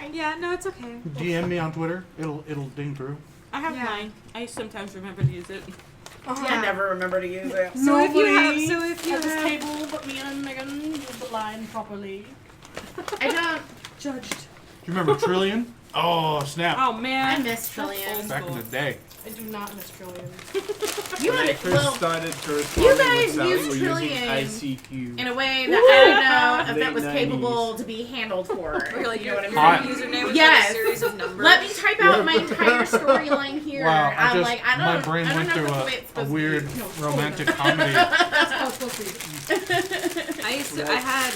fine. Yeah, no, it's okay. DM me on Twitter. It'll ding through. I have mine. I sometimes remember to use it. I never remember to use it. So if you have, at this table, but me and Megan use the line properly. I don't. judged. Do you remember Trillion? Oh, snap. Oh man, I miss Trillion. Back in the day. I do not miss Trillion. You When I would, first well, started corresponding you guys with Sally, used we're using Trillion ICQ. in a way that I don't know if that was Late capable to be handled for. Or like you know what I mean? Hot. username with Yes. like a series of numbers. Let me type out my entire storyline here. Wow, I'm like, I don't. my brain I don't went know through if it's a supposed weird to be, romantic comedy. That's how it's supposed to be. I used to. I had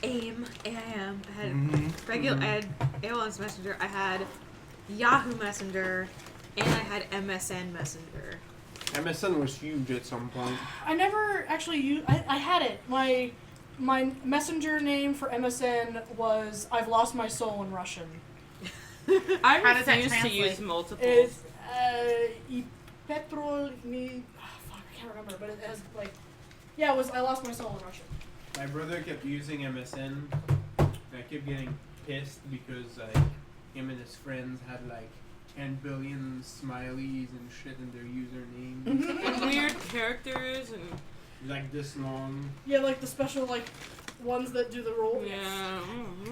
AIM. I had regular. I had AOL Messenger. I had Yahoo Messenger, and I had MSN Messenger. MSN was huge at some point. I never actually used. I had it. My messenger name for MSN was "I've lost my soul" in Russian. I How does that refuse to translate? use multiples. It's Petrol me. Fuck, I can't remember, but it has like. Yeah, it was "I lost my soul" in Russian. My brother kept using MSN. And I kept getting pissed because him and his friends had like 10 billion smileys and shit in their usernames. And weird characters and Like this long. Yeah, like the special like ones that do the roll. yeah.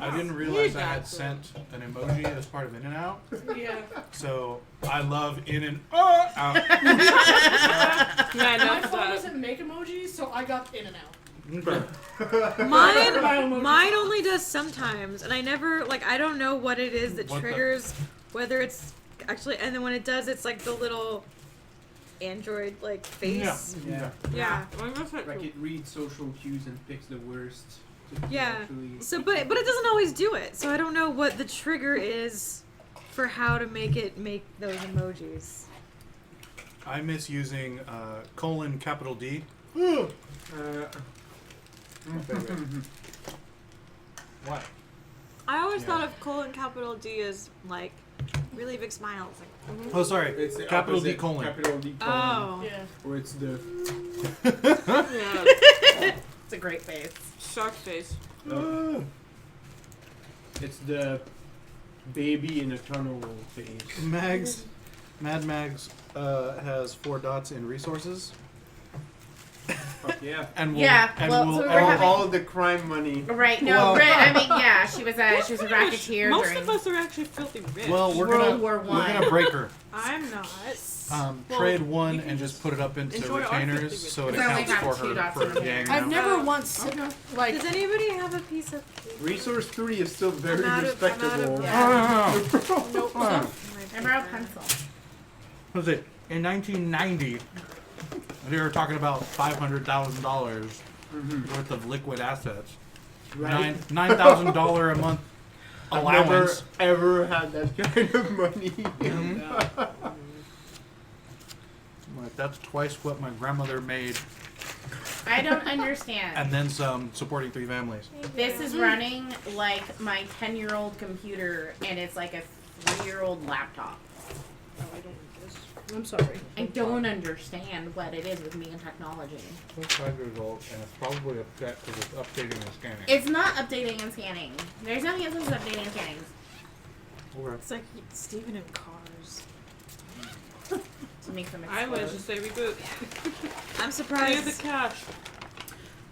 I didn't realize I had sent an emoji as part of In and Out. Yeah. So I love In and Out. Yeah, My no, phone that. doesn't make emojis, so I got In and Out. Mine only does sometimes, and I never I don't know what it is that What the- triggers whether it's actually, and then when it does, it's like the little Android face. Yeah. Yeah. Like it reads social cues and picks the worst. to Yeah. actually- So, but it doesn't always do it. So I don't know what the trigger is for how to make it make those emojis. I miss using :D. What? I always Yeah. thought of :D as like really big smiles. Like, Oh, sorry. It's the Capital D opposite, colon. Capital D colon. oh. Yeah. Or it's the. Yeah. It's a great face. Shark face. It's the baby in a tunnel face. Mad Mags has 4 dots in resources. Fuck yeah. And we'll, Yeah, and well, we'll, so we're and having- All of the crime money. Right. No. Well- I mean, yeah. She was a racketeer Most during of us are actually filthy rich. well, we're World War we're One. gonna break her. I'm not. Trade you one can and just put it up into enjoy our retainers 50 so it We only accounts have for 2 her dots for in the gang. I've now. never once like. Does anybody have a piece of paper? Resource 3 is still very I'm out of- I'm out of- respectable. Yeah. Nope. I borrowed a pencil. What was it? In 1990, they were talking about $500,000 worth of liquid assets. Right? $9,000 a month I've allowance. never ever had that kind of money. Like, that's twice what my grandmother made, I don't understand. and then some, supporting 3 families. This is running like my 10-year-old computer, and it's like a 3-year-old laptop. I'm sorry. I don't understand what it is with me and technology. It's 5 years old, and it's probably upset because it's updating and scanning. It's not updating and scanning. There's nothing else that's updating and scanning. It's like Steven in Cars. To make them I explode. was just say reboot. I'm Clear surprised. the cache.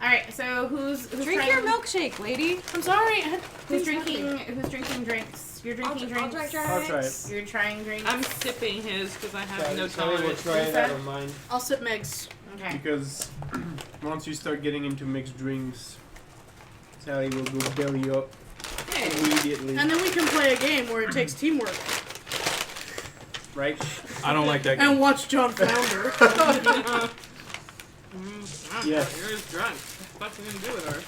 Alright, so who's Drink trying, your milkshake, lady. I'm sorry. Who's drinking drinks? You're drinking drinks. I'll try it. You're trying drinks. I'm sipping his because I have no Sally will tolerance. try it Lisa? out of mine. I'll sip Meg's. Okay. Because once you start getting into mixed drinks, Sally will go belly up immediately. And then we can play a game where it takes teamwork. Right? I don't like that game. And watch John flounder. Yeah. You're just drunk. What the fuck are you gonna do with her?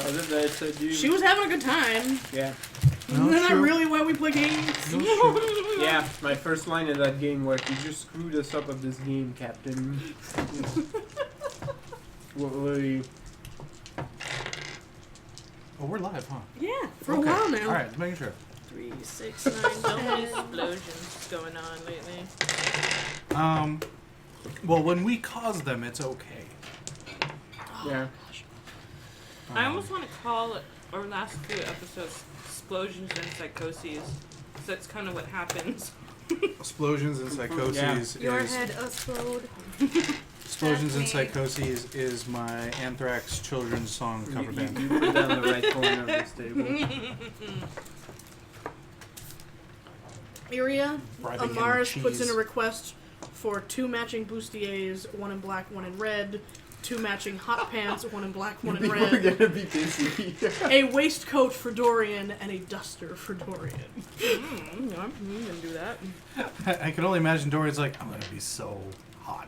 How's it that I said you? She was having a good time. Yeah. No, Isn't that true. really why we play games? Yeah, my first line of that game was, "You just screwed us up of this game, Captain." What were you? Oh, we're live, huh? Yeah, for a while now. Alright, just making sure. 3, 6, So 9, many 10. explosions going on lately. Well, when we cause them, it's okay. Yeah. I almost want to call our last few episodes explosions and psychoses. So that's kind of what happens. Explosions and Psychoses Your is head explode. Explosions and That's me. Psychoses is my Anthrax children's song cover band. You put that on the right corner of this table. Iria, Bribing him with Amaris puts in cheese. a request for 2 matching bustiers, 1 in black, 1 in red, 2 matching hot pants, 1 in black, 1 in People are red, gonna be busy. a waistcoat for Dorian, and a duster for Dorian. No, I'm gonna do that. I can only imagine Dorian's like, I'm gonna be so hot.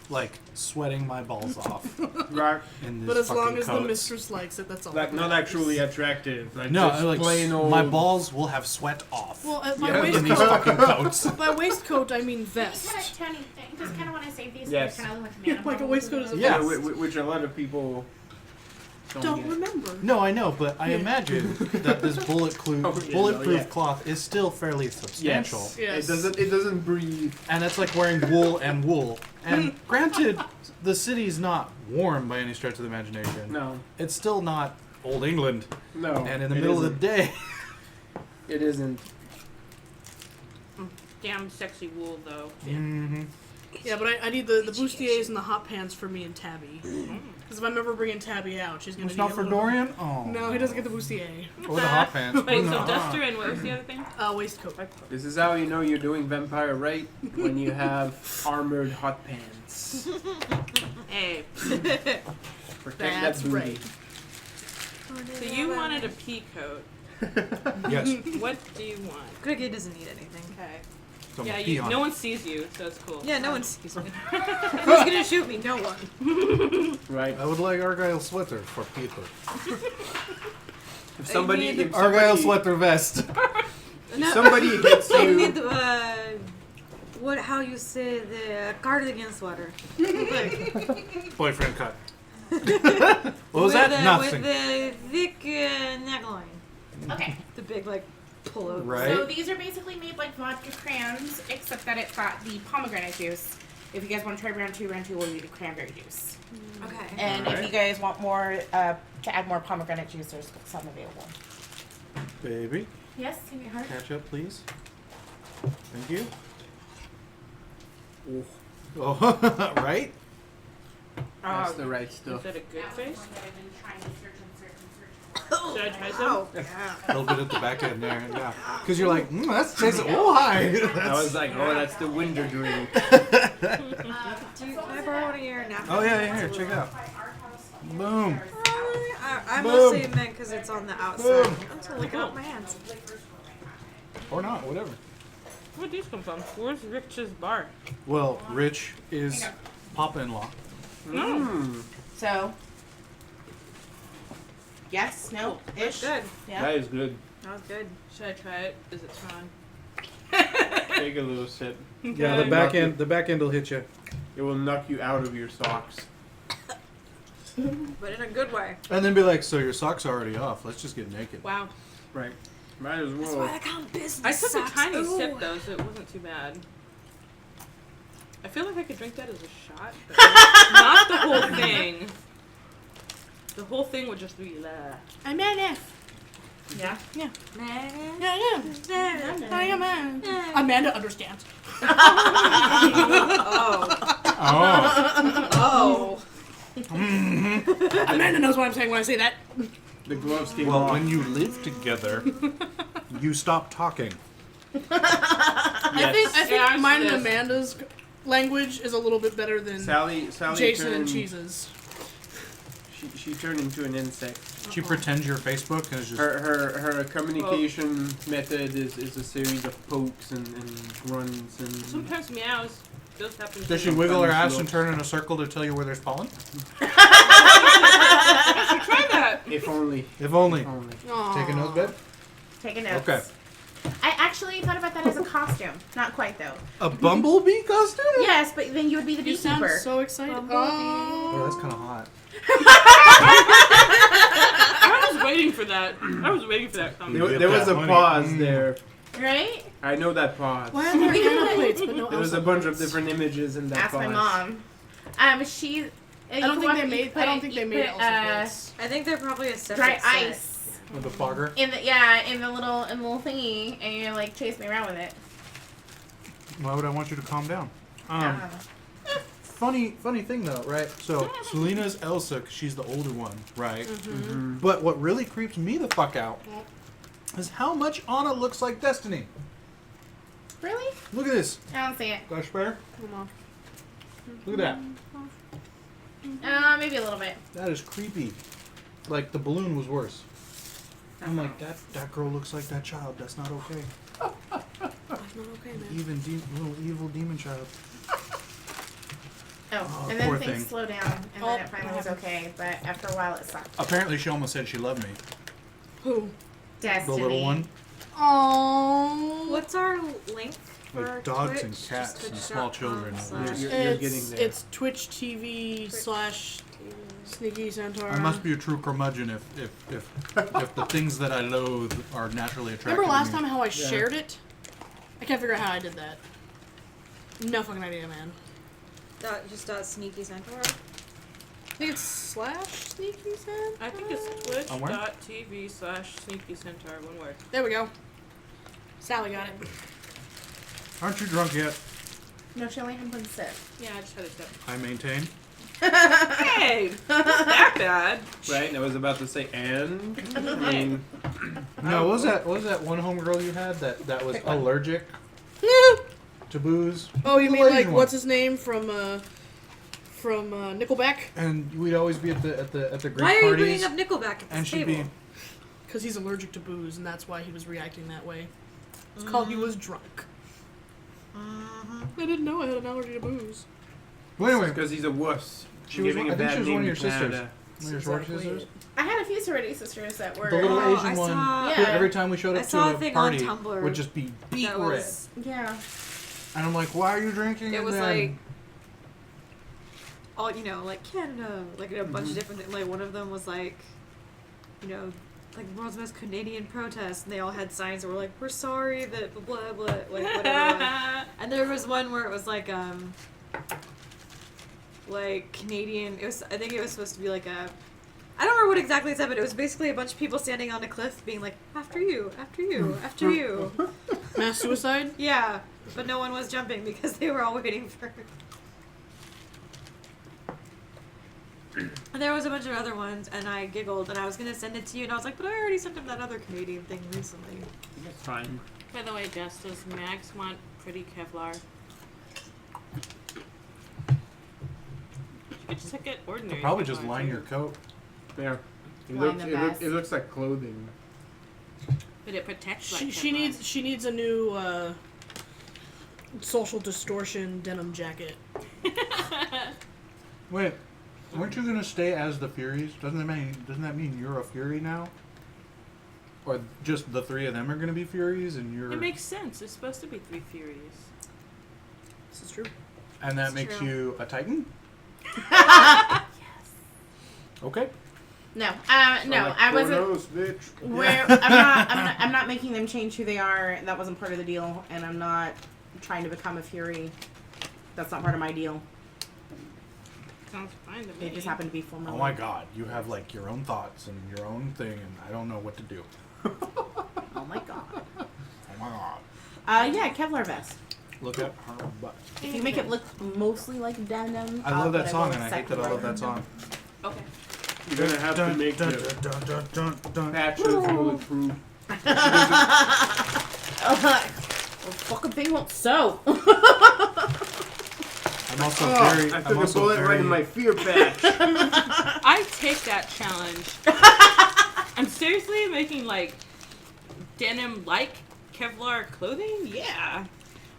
Like, sweating my balls off Right. in this But as long fucking as the coats. mistress likes it, that's all. Like, that not matters. actually attractive. Like, No, just like, plain old. my balls will have sweat off Well, my Yeah, in these waistcoat. fucking coats. By waistcoat, I mean Kind vest. of, Tony, just kind of want to save these. Yes. Kind of like Like a waistcoat is a Yeah. Which a lot of people Don't get. remember. No, I know, but I Yeah. imagine that this bulletproof Oh, yeah, bulletproof yeah. cloth is still fairly substantial. Yes. Yes. It doesn't breathe. And it's like wearing wool and wool. And granted, the city's not warm by any stretch of the imagination. No. It's still not old England. No. And in the middle of the day, It isn't. Damn sexy wool, though. mm-hmm. Yeah, but I need the bustiers and the hot pants for me and Tabby. Because if I'm ever bringing Tabby out, she's gonna It's need not a for little- Dorian? Oh. No, he doesn't get the bustier. Or the hot pants. Wait, so No. duster and what was the other thing? Waistcoat. This is how you know you're doing vampire right when you have armored hot pants. Hey, Protect That's that booty. right. so you wanted a pea coat. Yes. What do you want? Cricket doesn't need anything. Okay. Don't Yeah, pee on no it. one sees you, so it's cool. Yeah, no one sees me. Who's gonna shoot me? No one. Right. I would like Argyle sweater for Peter. If somebody, need the- if Argyle somebody, sweater vest. if somebody hits I need you, what? How you say the cardigan sweater? Like, Boyfriend cut. What was that? Nothing. With the thick neckline, Okay, the big like pullover. Right. so these are basically made like vodka crayons, except that it's got the pomegranate juice. If you guys want to try round two will be the cranberry juice. Okay. And if Alright. you guys want more, to add more pomegranate juice, there's some available. Baby, Yes, in your heart. catch up, please. Thank you. oh, Oh, right? that's the right Is stuff. that a good face? Oh, Should I try some? Oh, A little bit at the back end there, yeah. Because you're like, that's tastes. Oh, hi. I was like, oh, that's the winter drink. can I borrow one of your napkins? Oh yeah, here, check it out. Boom. I Boom. mostly meant because it's on the outside. Boom. I'm just licking up my hands. Or not, whatever. Where'd these come from? Where's Rich's bar? Well, Rich is Papa-in-law. Mm. So, yes, no, ish. Good. Yeah. That is good. That was good. Should I try it? Is it strong? Take a little sip. Yeah, the back end- the back end will hit you. It will knock you out of your socks. But in a good way. And then be like, so your socks are already off. Let's just get naked. Wow. Right. Might as That's why well. I count business I took socks. a tiny Ooh. sip though, so it wasn't too bad. I feel like I could drink that as a shot, but not the whole thing. The whole thing would just be I'm NF. Yeah. Yeah. Man. Yeah, yeah. I am Amanda understands. Oh. Oh. Oh. Amanda knows what I'm saying when I say that. The gloves came Well, off. when you live together, you stop talking. I think Yeah, mine and yes. Amanda's language is a little bit better than Sally Jason turned, and Cheese's. She turned into an insect. She pretends you're Facebook and is just. Her communication method is a series of pokes and grunts and. sometimes meows. Those happen. Does she too. wiggle her Sometimes ass and turn in a circle to tell you where there's pollen? Try that. If only. If only. If only. Take a note, babe. Taking notes. Okay. I actually thought about that as a costume. Not quite though. A bumblebee costume? Yes, but then you would be the You sound beekeeper. so excited. Oh, that's kind of hot. I was waiting for that. I was waiting for that comment. There was a money. pause there. Right? I know that pause. Why are there Anna plates but no There was Elsa a bunch of plates? different images in that Ask pause. my mom. She I don't think they made. I don't think they made Elsa kits. I think they're probably a dry separate set. ice With the fogger. in the little thingy, and you like chase me around with it. Why would I want you to calm down? Uh, Funny thing though, right? So Selena's Elsa, 'cause she's the older one, right? Mm-hmm. But what really creeps me the fuck out is how much Anna looks like Destiny. really? Look at this. I don't see it. Gosh, bear. Come on. Look at that. Maybe a little bit. That is creepy. Like the balloon was worse. I'm like, that girl looks like that child. That's not okay. That's not okay, man. Even little evil demon child. Oh, Oh, and then poor things thing. slow down, and Oh, then it finally was what okay. But after a while, it sucked. Apparently, she almost said she loved me. Who? Destiny. The little one. Oh. What's our link for Like our dogs Twitch? and Just cats and small children. twitch.com/. You're getting there. It's Twitch TV / Sneaky Centaur. I must be a true curmudgeon if the things that I loathe are naturally attractive. Remember last to me. time how I shared it? I can't figure out how I did that. No fucking idea, man. Just Sneaky Centaur. I think it's /Sneaky Centaur. I think it's On where? twitch.tv/Sneaky Centaur, one word. There we go. Sally got it. Aren't you drunk yet? No, she only had one sip. Yeah, I just had a sip. I maintain. Hey! Not that bad. Right, and I was about to say, and? I mean, No, what was that one homegirl you had that was allergic to booze? Oh, you The mean Asian like one. what's his name from Nickelback? And we'd always be at the Greek Why are you parties, bringing up Nickelback at and this she'd table? be. Because he's allergic to booze, and that's why he was reacting that way. It's called he was drunk. I didn't know I had an allergy to booze. Well, anyway, because he's a wuss. she was. Giving I a think bad she was name one of your to sisters. Canada. One of your sorority sisters. I had a few sorority sisters that were. The little Oh, Asian I one. saw- Yeah. Every time we showed I up saw to a a thing on party, Tumblr would just be beet that red. was Yeah. And I'm like, why are you drinking? It And was then- like all like Canada, like a bunch of different things. Like one of them was like, like world's most Canadian protest, and they all had signs that were like, "We're sorry that blah blah blah," like whatever. And there was one where it was like Canadian. I think it was supposed to be like a. I don't remember what exactly it said, but it was basically a bunch of people standing on a cliff, being like, "After you, after you, after you." Mass suicide? Yeah, but no one was jumping because they were all waiting for. And there was a bunch of other ones, and I giggled, and I was gonna send it to you, and I was like, but I already sent him that other Canadian thing recently. That's fine. By the way, Jess, does Max want pretty Kevlar? You could just get ordinary. Probably just Kevlar, line too. your coat. There. It Line looks, the it, look, vest. it looks like clothing. But it protects like She needs a new social distortion denim jacket. Wait, weren't you gonna stay as the Furies? Doesn't that mean you're a Fury now? Or just the three of them are gonna be Furies, and you're It makes sense. It's supposed to be 3 Furies. This is true. and that It's makes true. you a Titan? Okay. No, Like I wasn't. Chronos, bitch. Where I'm not making them change who they are. That wasn't part of the deal, and I'm not trying to become a Fury. That's not part of my deal. Sounds fine to me. They just happen to be formerly. Oh my God, you have like your own thoughts and your own thing, and I don't know what to do. Oh my god. Oh my God. Yeah, Kevlar vest. Look at her butt. If you make it look mostly like denim. I love that but song, will and I hate that I love that song. Okay. You're gonna have to make the dun. patches bulletproof. Well, fucking thing won't sew. I'm also Oh, very. I I'm took a also bullet very, right in my fear patch. I take that challenge. I'm seriously making like denim like Kevlar clothing? Yeah.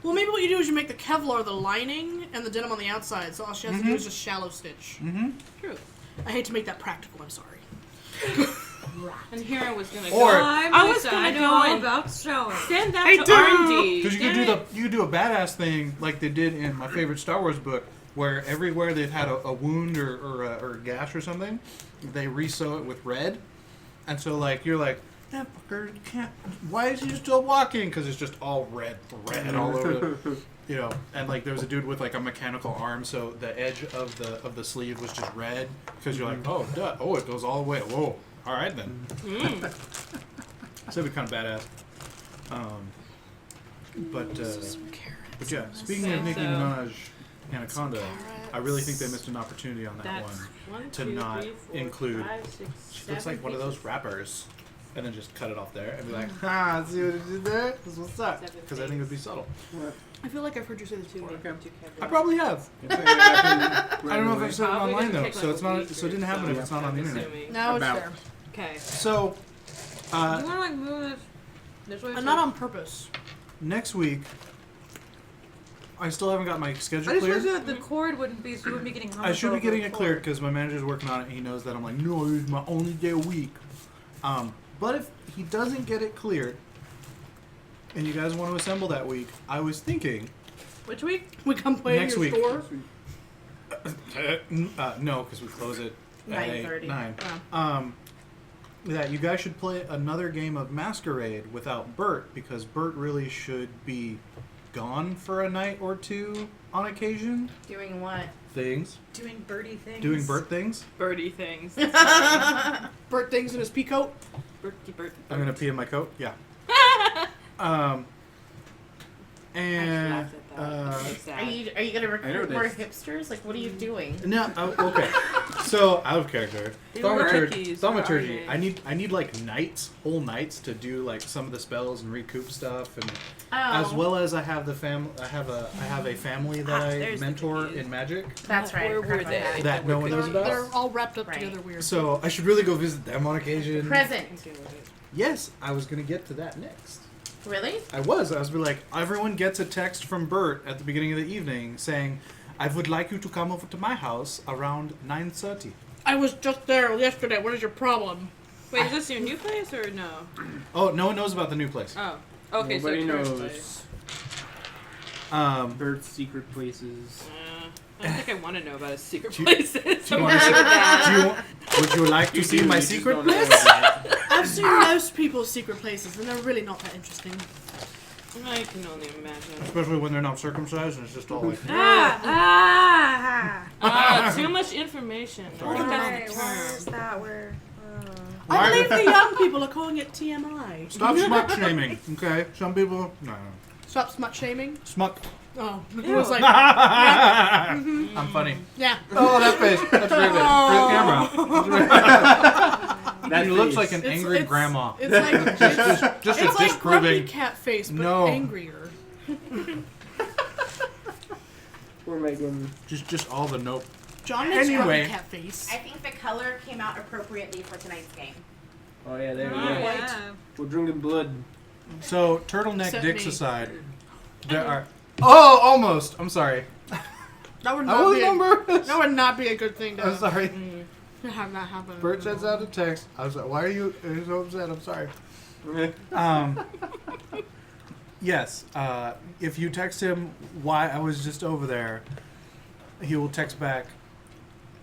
Well, maybe what you do is you make the Kevlar the lining and the denim on the outside, so all she has to do is just shallow stitch. Mm-hmm. True. I hate to make that practical, I'm sorry. And here I was gonna Or- go. I'm I was Lisa, gonna I know go all and about sewing. send that I to do. R&D. Because you could do a badass thing like they did in my favorite Star Wars book, where everywhere they've had a wound or a gash or something, they re-sew it with red, and so like you're like, that fucker can't. Why is he still walking? Because it's just all red all over. You know, and like there was a dude with like a mechanical arm, so the edge of the sleeve was just red. Because you're like, oh, duh. Oh, it goes all the way. Whoa. All right then. So it'd be kind of badass. But yeah, speaking of Nicki Minaj, Anaconda, I really think they missed an opportunity on that That's one to not include. She looks like one of those rappers, and then just cut it off there and be like, "Ha, see what I did there? This is what's up?" Because I think it would be subtle. I feel like I've heard you say this before. I probably have. I don't know if I've said it Probably online gonna though, take, so like, it's a not. week So or it didn't happen if it's not on the I'm internet. assuming. Now it's About. there. Okay. So You want to like move this way? And not on purpose. next week, I still haven't got my I schedule just wish cleared. that the cord wouldn't be, so you wouldn't be getting hung I should be over getting the it cord. cleared because my manager's working on it. And he knows that I'm like, no, it's my only day a week. But if he doesn't get it cleared, and you guys want to assemble that week, I was thinking Which week? We come play Next in your week. store. no, because we close it at 9:30. 9. Oh. That you guys should play another game of Masquerade without Bert, because Bert really should be gone for a night or two on occasion. Doing what? Things. Doing birdie things. Doing Bert things. Birdie things. Bert things in his pea coat. Bert. I'm going to pee in my coat. Yeah. I And laughed at that. It's sad. Are you gonna I know recruit more this. hipsters? Like, what are you doing? no, okay. So out of character. They Thaumaturgy. were Thaumaturgy. artists. I need like nights, whole nights to do like some of the spells and recoup stuff, and Oh, as well as I have the I have a family that I there's the mentor cookies. in Magic That's right. I Where forgot were about they? that. that no one knows about. They're all wrapped up Right. together weird. So I should really go visit them on occasion. Present. Yes, I was gonna get to that next. Really? I was be like, everyone gets a text from Bert at the beginning of the evening saying, "I would like you to come over to my house around 9:30." I was just there yesterday. What is your problem? Wait, is this your new place or no? Oh, no one knows about the new place. Oh. Okay, Nobody so current knows. place. Bert's secret places. I don't think I want to know about his secret Do you- places. Do you want to would you like to see my just secret don't know place? about it. I've seen most people's secret places, and they're really not that interesting. I can only imagine. Especially when they're not circumcised and it's just all like. Too much information. I think that's the term. that where? I believe the young people are calling it TMI. Stop smut shaming, okay? Some people. No. Stop smut shaming. Smut. Oh, it Ew. was like, I'm funny. yeah. Oh, that face. That's very good. For the camera. That He looks face. like an angry grandma. It's like Just it's a like grumpy disproving. cat face, but No. angrier. We're making. Just all the nope. John makes Anyway. grumpy cat face. I think the color came out appropriately for tonight's game. Oh yeah, there we Oh, go. yeah. We're drinking blood. So, turtleneck Except dicks me. aside, there are. Oh, almost. I'm sorry. That would I not was be. number. That would not be a good thing to I'm sorry. have that happen. Bert sends out a text. I was like, "Why are you so upset?" I'm sorry. Yes. If you text him why I was just over there, he will text back.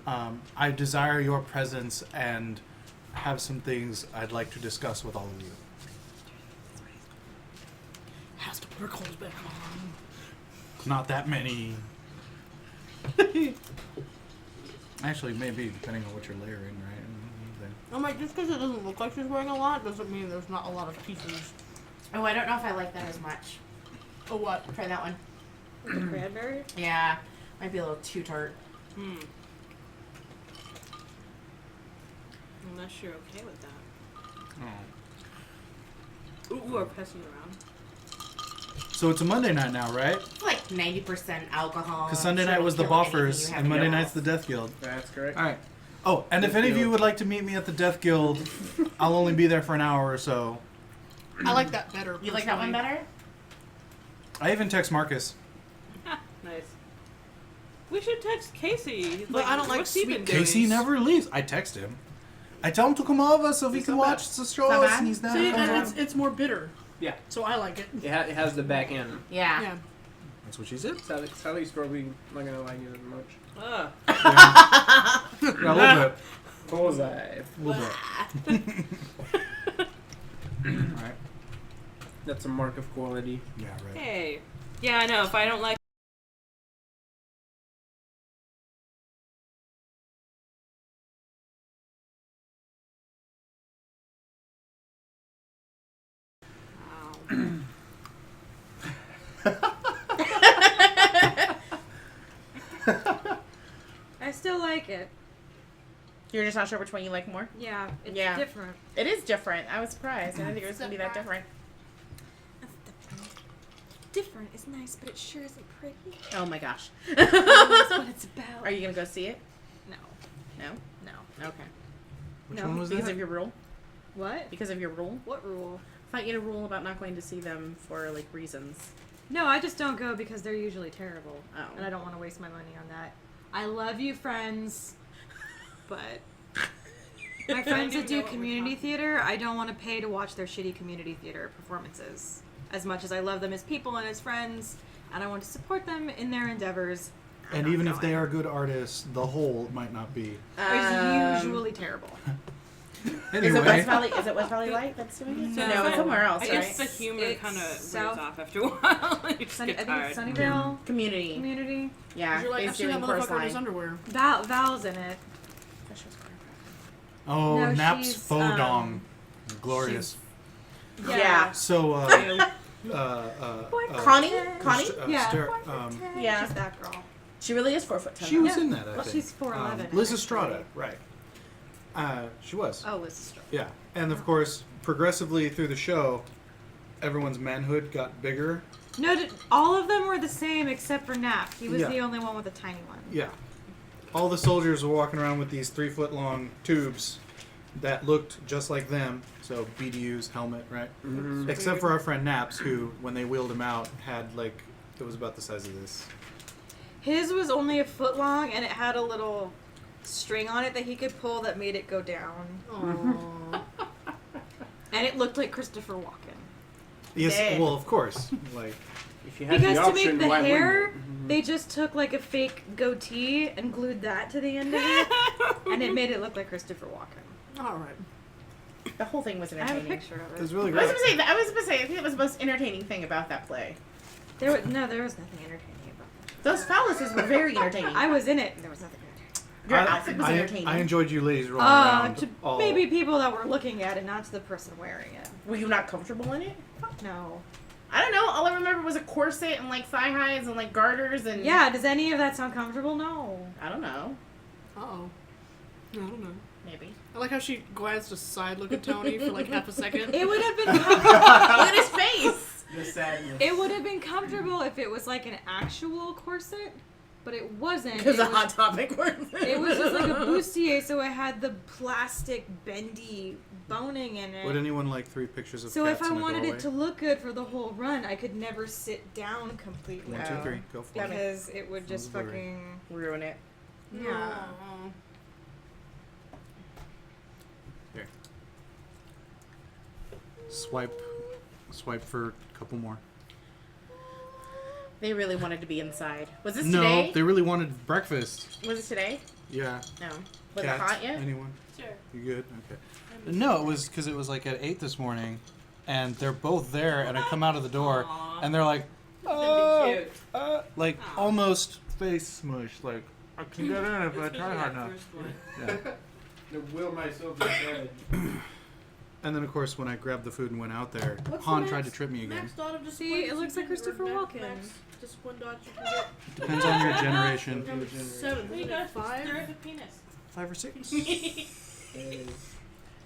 I desire your presence and have some things I'd like to discuss with all of you. Has to put her clothes back on. Not that many. Actually, maybe depending on what you're layering, right? I'm like, just because it doesn't look like she's wearing a lot doesn't mean there's not a lot of pieces. Oh, I don't know if I like that as much. Oh, what? Try that one. The cranberry? Yeah, might be a little too tart. Unless you're okay with that. Oh. Ooh, we're passing around. So it's a Monday night now, right? It's like 90% alcohol. Because Sunday Sure night will was the kill anything Boffers, you have and in Monday your night's mouth. the Death Guild. That's correct. All right. Oh, and if Death any of you Guild. would like to meet me at the Death Guild, I'll only be there for an hour or so. I like that better. You like that one personally. better? I even text Marcus. Nice. We should text Casey. But I don't like what's he been sweet doing? Casey never leaves. I text him. I tell him to come over so we It's can not watch the shows, not bad. and he's not. See, and it's more bitter. Yeah. So I like it. It has the back end. Yeah. Yeah. That's what she said. Sally's probably not gonna like it as much. Yeah, a little bit. Bullseye. A little bit. That's a mark of quality. Yeah, right. Hey. Yeah, I know. If I don't like. I still like it. You're just not sure which one you like more? Yeah, it's Yeah. different. It is different. I was surprised. I didn't think it was going to be that different. Different is nice, but it sure isn't pretty. Oh my gosh. That's what it's about. Are you going to go see it? No. No? No. Okay. Which No. one was Because that? of your rule? What? Because of your rule? What rule? I thought you had a rule about not going to see them for, like, reasons. No, I just don't go because they're usually terrible. Oh. And I don't want to waste my money on that. I love you, friends, but my friends that do community theater, I don't want to pay to watch their shitty community theater performances. As much as I love them as people and as friends, and I want to support them in their endeavors. And I'm even not if they going. are good artists, the whole might not be. It's usually terrible. Is it Anyway, West Valley? Is it West Valley Light that's doing it? No, it's somewhere else, I right? guess the humor It's kind of wears South- off after a while. You just Sunny, get I think tired. it's Sunnyvale Community. Community. Yeah, You're like, I've he's seen that doing chorus motherfucker in his line. underwear. Val's in it. oh, No, Nap's she's, faux dong, glorious. Yeah. So, Connie? Connie? Yeah. Yeah. She's that girl. She really is 4'10". she was Yeah. in that. I Well, think. she's 4'11". Liz Estrada, right? She was. Oh, Liz Strong. Yeah, and of course, progressively through the show, everyone's manhood got bigger. No, all of them were the same except for Nap. He was Yeah. the only one with a tiny one. Yeah, all the soldiers were walking around with these 3-foot-long tubes that looked just like them. So BDU's helmet, right? Mm-hmm. Except for our friend Naps, who, when they wheeled him out, had like it was about the size of this. His was only a foot long, and it had a little string on it that he could pull that made it go down. Aww. And it looked like Christopher Walken. Yes, Dead. well, of course, like If you had Because the to option, make the why hair, wouldn't you? they just took like a fake goatee and glued that to the end of it, and it made it look like Christopher Walken. All right. The whole thing was I have entertaining. a picture of it was it. really I was great. gonna say that. I was gonna say I think it was the most entertaining thing about that play. There was nothing entertaining about that. Those phalluses were very entertaining. I was in it, and there was nothing entertaining. Your outfit was entertaining. I enjoyed you ladies rolling around. To all, maybe people that were looking at it, not to the person wearing it. Were you not comfortable in it? No. I don't know. All I remember was a corset and like thigh highs and like garters and Yeah, does any of that sound comfortable? No. I don't know. Uh-oh. I don't know. Maybe. I like how she glanced a side look at Tony for like half a second. It would have been Look at his face. The sadness. it would have been comfortable if it was like an actual corset, but it wasn't. Because it of was, Hot Topic words. it was just like a bustier, so it had the plastic bendy boning in it. Would anyone like 3 pictures of So cats if I in a wanted doorway? it to look good for the whole run, I could never sit down completely 1, 2, 3, go for it. because it would just Sounds blurry. fucking Ruin it. yeah. Aw. Here. Swipe for a couple more. They really wanted to be inside. Was this No, today? they really wanted breakfast. Was it today? Yeah. No. Was Cats? it hot yet? Anyone? Sure. You good? Okay. No, it was because it was like at 8 this morning, and they're both there, and I come out of the door, Aw. and they're like, That'd be cute. like Aw. almost face smush, like I can get in if I try hard enough. Yeah. To will myself to bed. And then of course when I grabbed the food and went out there, What's Han the tried max- to trip me again. Max dot of discipline See, it you looks like can- or Christopher max- Walken. Max discipline dots you can get. Depends on your generation. Your generation. 7. We Is got it 5? stir the penis. 5 or 6.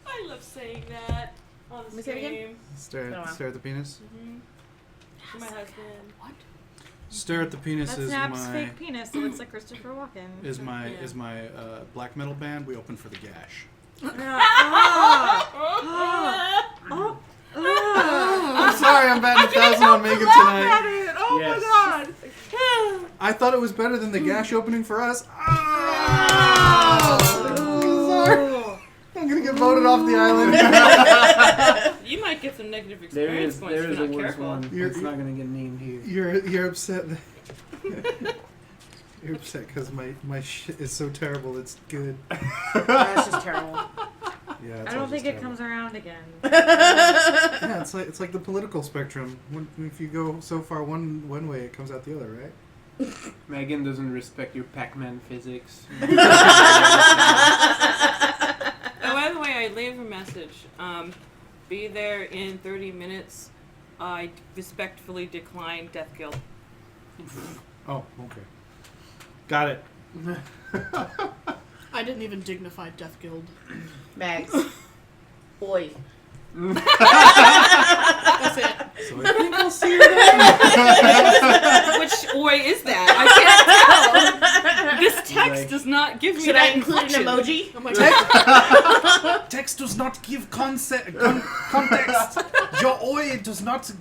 I love saying that on Let the me say it again. stream. Stare at the penis. To my husband. Stare at the penis That's is Nap's my fake penis. It looks like Christopher Walken. is my Yeah. is my black metal band. We open for the Gash. I'm sorry, I'm batting 1,000 on Megan tonight. Oh Yes. my god. I thought it was better than the Gash opening for us. Oh. I'm gonna get voted off the island. You might get some negative There experience is points if a you're not worse careful. one. You're- It's not gonna get named here. You're upset. You're upset because my shit is so terrible. It's good. That's just terrible. Yeah, it's I all don't think just it comes around again. Yeah, it's like the political spectrum. If you go so far one way, it comes out the other, right? Megan doesn't respect your Pac-Man physics. Oh, by the way, I leave a message. Be there in 30 minutes. I respectfully decline Death Guild. Oh, okay. Got it. I didn't even dignify Death Guild. Mags. Oi. That's it. So I think I'll see you there. Which oi is that? I can't tell. This text Like- does not give me Should that I include an inflection. emoji? Oh my god. Text does not give context. Your oi does not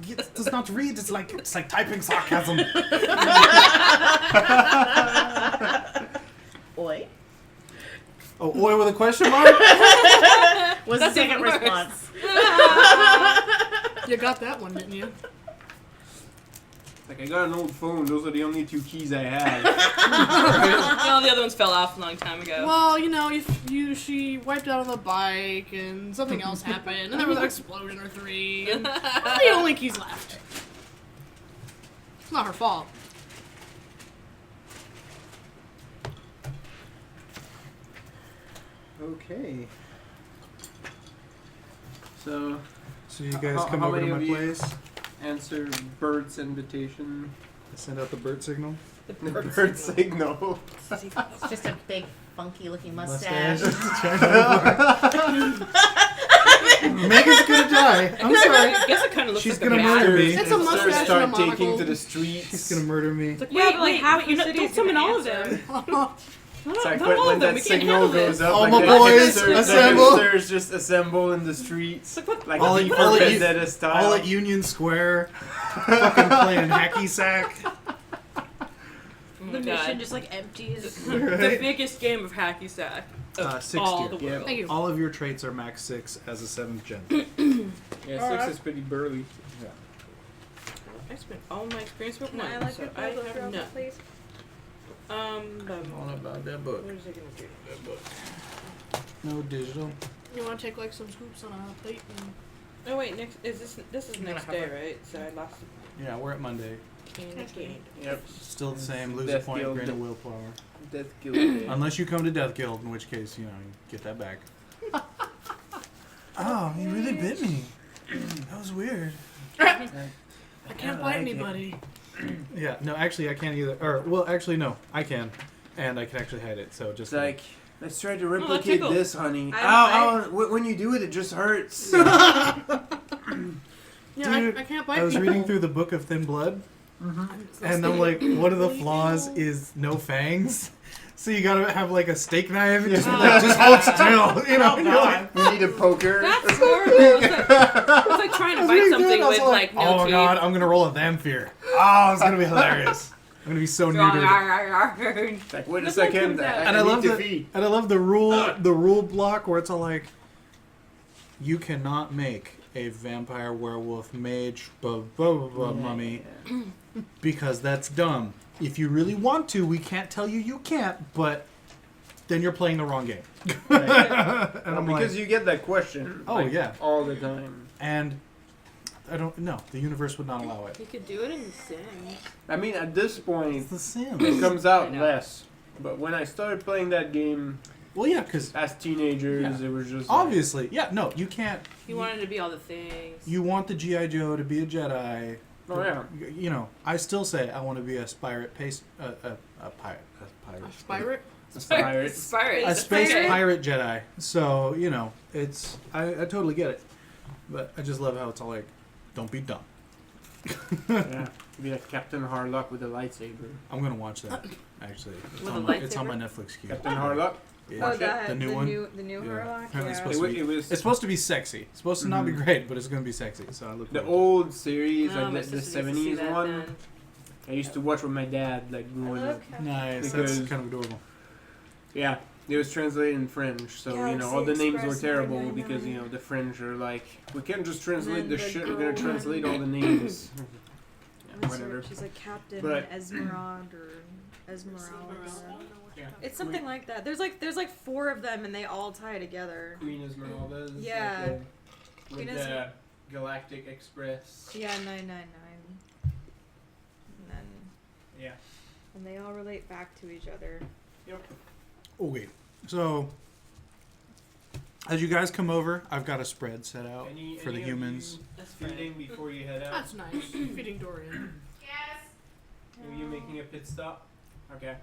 read. It's like typing sarcasm. Oi. Oh, oi with a question mark? Was the second worse. response. You got that one, didn't you? Like, I got an old phone. Those are the only 2 keys I have. No, the other ones fell off a long time ago. Well, you know, she wiped out on the bike, and something else happened, and there was an explosion or 3, and those are the only keys left. It's not her fault. Okay. So, So you guys How- come how over to many my of you- place. answer Bert's invitation. I send out the bird signal. The bird signal. It's just a big, funky looking mustache. Megan's gonna die. I'm sorry. I guess it kind of looks She's like gonna a bat. murder me. It's a mustache and a Start monocle. taking to the streets. She's gonna murder me. It's like, Yeah, wait, but, like, wait, half but the you know, city's don't summon gonna all of answer. them. It's like Not when all of them, that we can't signal handle goes this. up, All like my the boys, hipsters, assemble. The hipsters just assemble in the streets. Like All a at- V all for at you- Vendetta style. All at Union Square, fucking playing hacky sack. Oh The my mission God. just like empties. The biggest game of hacky sack. Of 6 all tier. the Yeah. world. Thank you. All of your traits are max 6 as a 7th gen. Yeah, 6 is pretty burly. I spent all my experience with Can one, I like so your I photo have real none. quick, please? All about that book. What is it gonna do? No digital. You want to take like some scoops on a plate and Oh wait, next is this is I'm gonna next have day, it. right? So I lost Yeah, we're at Monday. the cane. Yep. Still the same. Lose a Death point, Guild. gain a willpower. Death Guild. Yeah. Unless you come to Death Guild, in which case, you know, you get that back. Oh, he really bit me. That was weird. I can't bite anybody. Yeah, no, actually, I can't either. Or, well, actually, no, I can. And I can actually hide it, so just It's like, let's try to that replicate tickled. this, honey. I- Ow, ow, when you do it, it just hurts. Yeah, Dude, I can't bite I was people. reading through the Book of Thin Blood, and I'm like, one of the flaws is no fangs. So you gotta have like a steak knife and just, like, just hold still, you know? and you're like, You need a poker. That's horrible. It's like trying to That's bite really something good. I was with like no oh teeth. god, I'm gonna roll a vampire. Oh, it's gonna be hilarious. I'm gonna be so neutered. Like, wait a That's what second. comes out. And I need love to the feed. and I love the rule block where it's all like, you cannot make a vampire, werewolf, mage, blah blah blah, blah mummy, because that's dumb. If you really want to, we can't tell you can't, but then you're playing the wrong game. Right. And I'm Because like, you get that question. Oh, like, yeah. all the time. and I don't know. The universe would not allow it. You could do it in Sims. I mean, at this point, It's the Sims. it comes out I know. less. But when I started playing that game Well, yeah, because as teenagers, Yeah. it was just like, obviously, yeah, no, you can't. You wanted to be all the things. You want the G.I. Joe to be a Jedi. oh yeah. You know, I still say I want to be a pirate, a pirate, Pirate? Pirates. Pirates. a space Okay. pirate Jedi. So you know, it's I totally get it, but I just love how it's all like, don't be dumb. Yeah. Be like Captain Harlock with a lightsaber. I'm gonna watch that. Actually, With a it's on my lightsaber? Netflix queue. Captain Harlock. Yeah. Oh, that The new one? The new Yeah. Harlock. Apparently it's Yeah. supposed to be. It was It's supposed to be sexy. It's supposed to not be Mhm. great, but it's gonna be sexy. So I look. the forward old series, No, my like the sister needs to see 70s that one. then. I used to watch with my dad, like growing up. to it. Nice. Because- That's kind of adorable. Yeah, it was translated in French, so you know all the Galaxy names were Express terrible 999. because you know the French are like, we can't just translate then the the shit. We're gonna girl translate all the names. Yeah, What's her- whatever. She's like Captain But- Esmeralda or Esmeralda. Yeah. It's something like that. There's like 4 of them, and they all tie together. Queen Esmeralda. Is Yeah. Like with Queen the Galactic Express. Yeah, 999. And then Yeah. and they all relate back to each other. Yep. Okay, so as you guys come over, I've got a spread set out for the of humans. you That's feeding before you head out? That's nice. Feeding Dorian. Are you making a pit stop? Okay.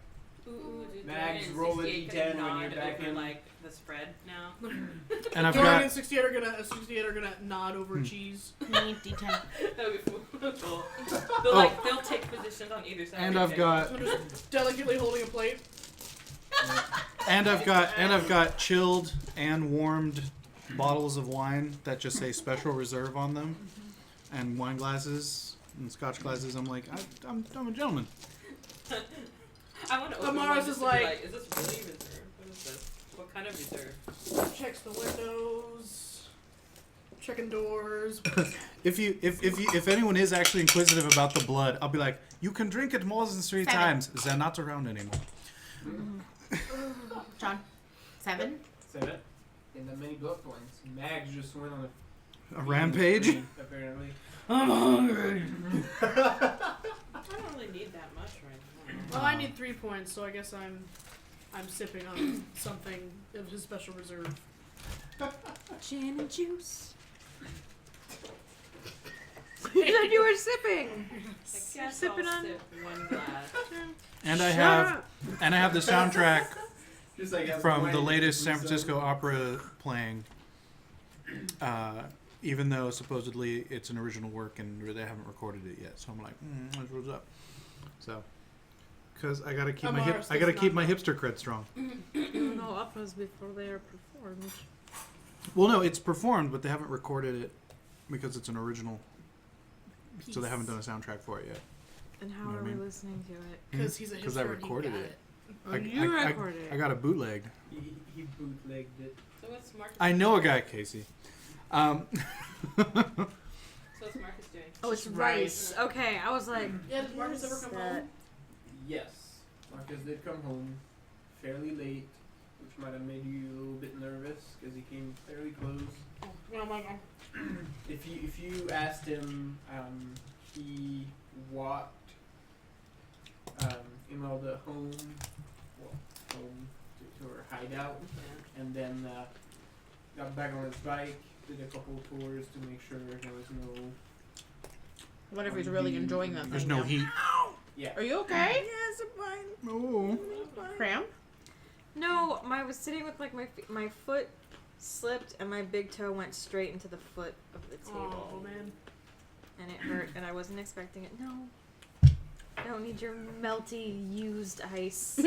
Ooh, did Mags, Dorian roll a 68 D10 gonna when you're nod back over, in. like the spread now. And I've Dorian got and 68 are gonna nod over cheese. Me, D10. That'll be cool. They'll take positions on either side. and of I've the got I'm just delicately holding a plate. and I've got chilled and warmed bottles of wine that just say special reserve on them, and wine glasses and scotch glasses. I'm like, I'm a gentleman. table. I want to open Amaris one is just to be like- is this really reserve? What is this? What kind of reserve? Checks the windows. Checking doors. If anyone is actually inquisitive about the blood, I'll be like, you can drink it more than 3 7. times. They're not around anymore. John. 7. 7. And the many blood points. Mags just went on A rampage. spree, apparently. I'm hungry. I don't really need that much right now. Well, I need 3 points, so I guess I'm sipping on something of his special reserve. Gin and juice. You said you were sipping. I guess You're sipping I'll on. sip one glass. And I have the soundtrack Just like from wine the and latest San Russo. Francisco opera playing. Even though supposedly it's an original work and they haven't recorded it yet, so I'm like, that's what's up. So, because I gotta keep Amaris I gotta does keep not my know. hipster cred strong. No operas before they are performed. Well, no, it's performed, but they haven't recorded it because it's an original. So they haven't done a soundtrack for it yet. And how You know are what I we mean? listening to it? Because he's a hipster. Because I recorded he got it. Oh, I- you I- recorded it. I got a bootleg. He bootlegged it. So what's Marcus? I know a guy, Casey. So what's Marcus doing? Oh, it's rice. Okay, I was like, Yeah, did Marcus ever come home? Yes. Marcus did come home fairly late, which might have made you a little bit nervous because he came fairly close. Oh my god. If you asked him, he walked Imelda home to her hideout, Yeah. and then got back on his bike, did a couple tours to make sure there was no. What if he's really enjoying that There's thing no now? heat. Yeah. Are you okay? yes, I'm fine. Oh. Cramp? No, I was sitting with like my foot slipped and my big toe went straight into the foot of the table. Oh man. And it hurt and I wasn't expecting it. No. I don't need your melty used ice.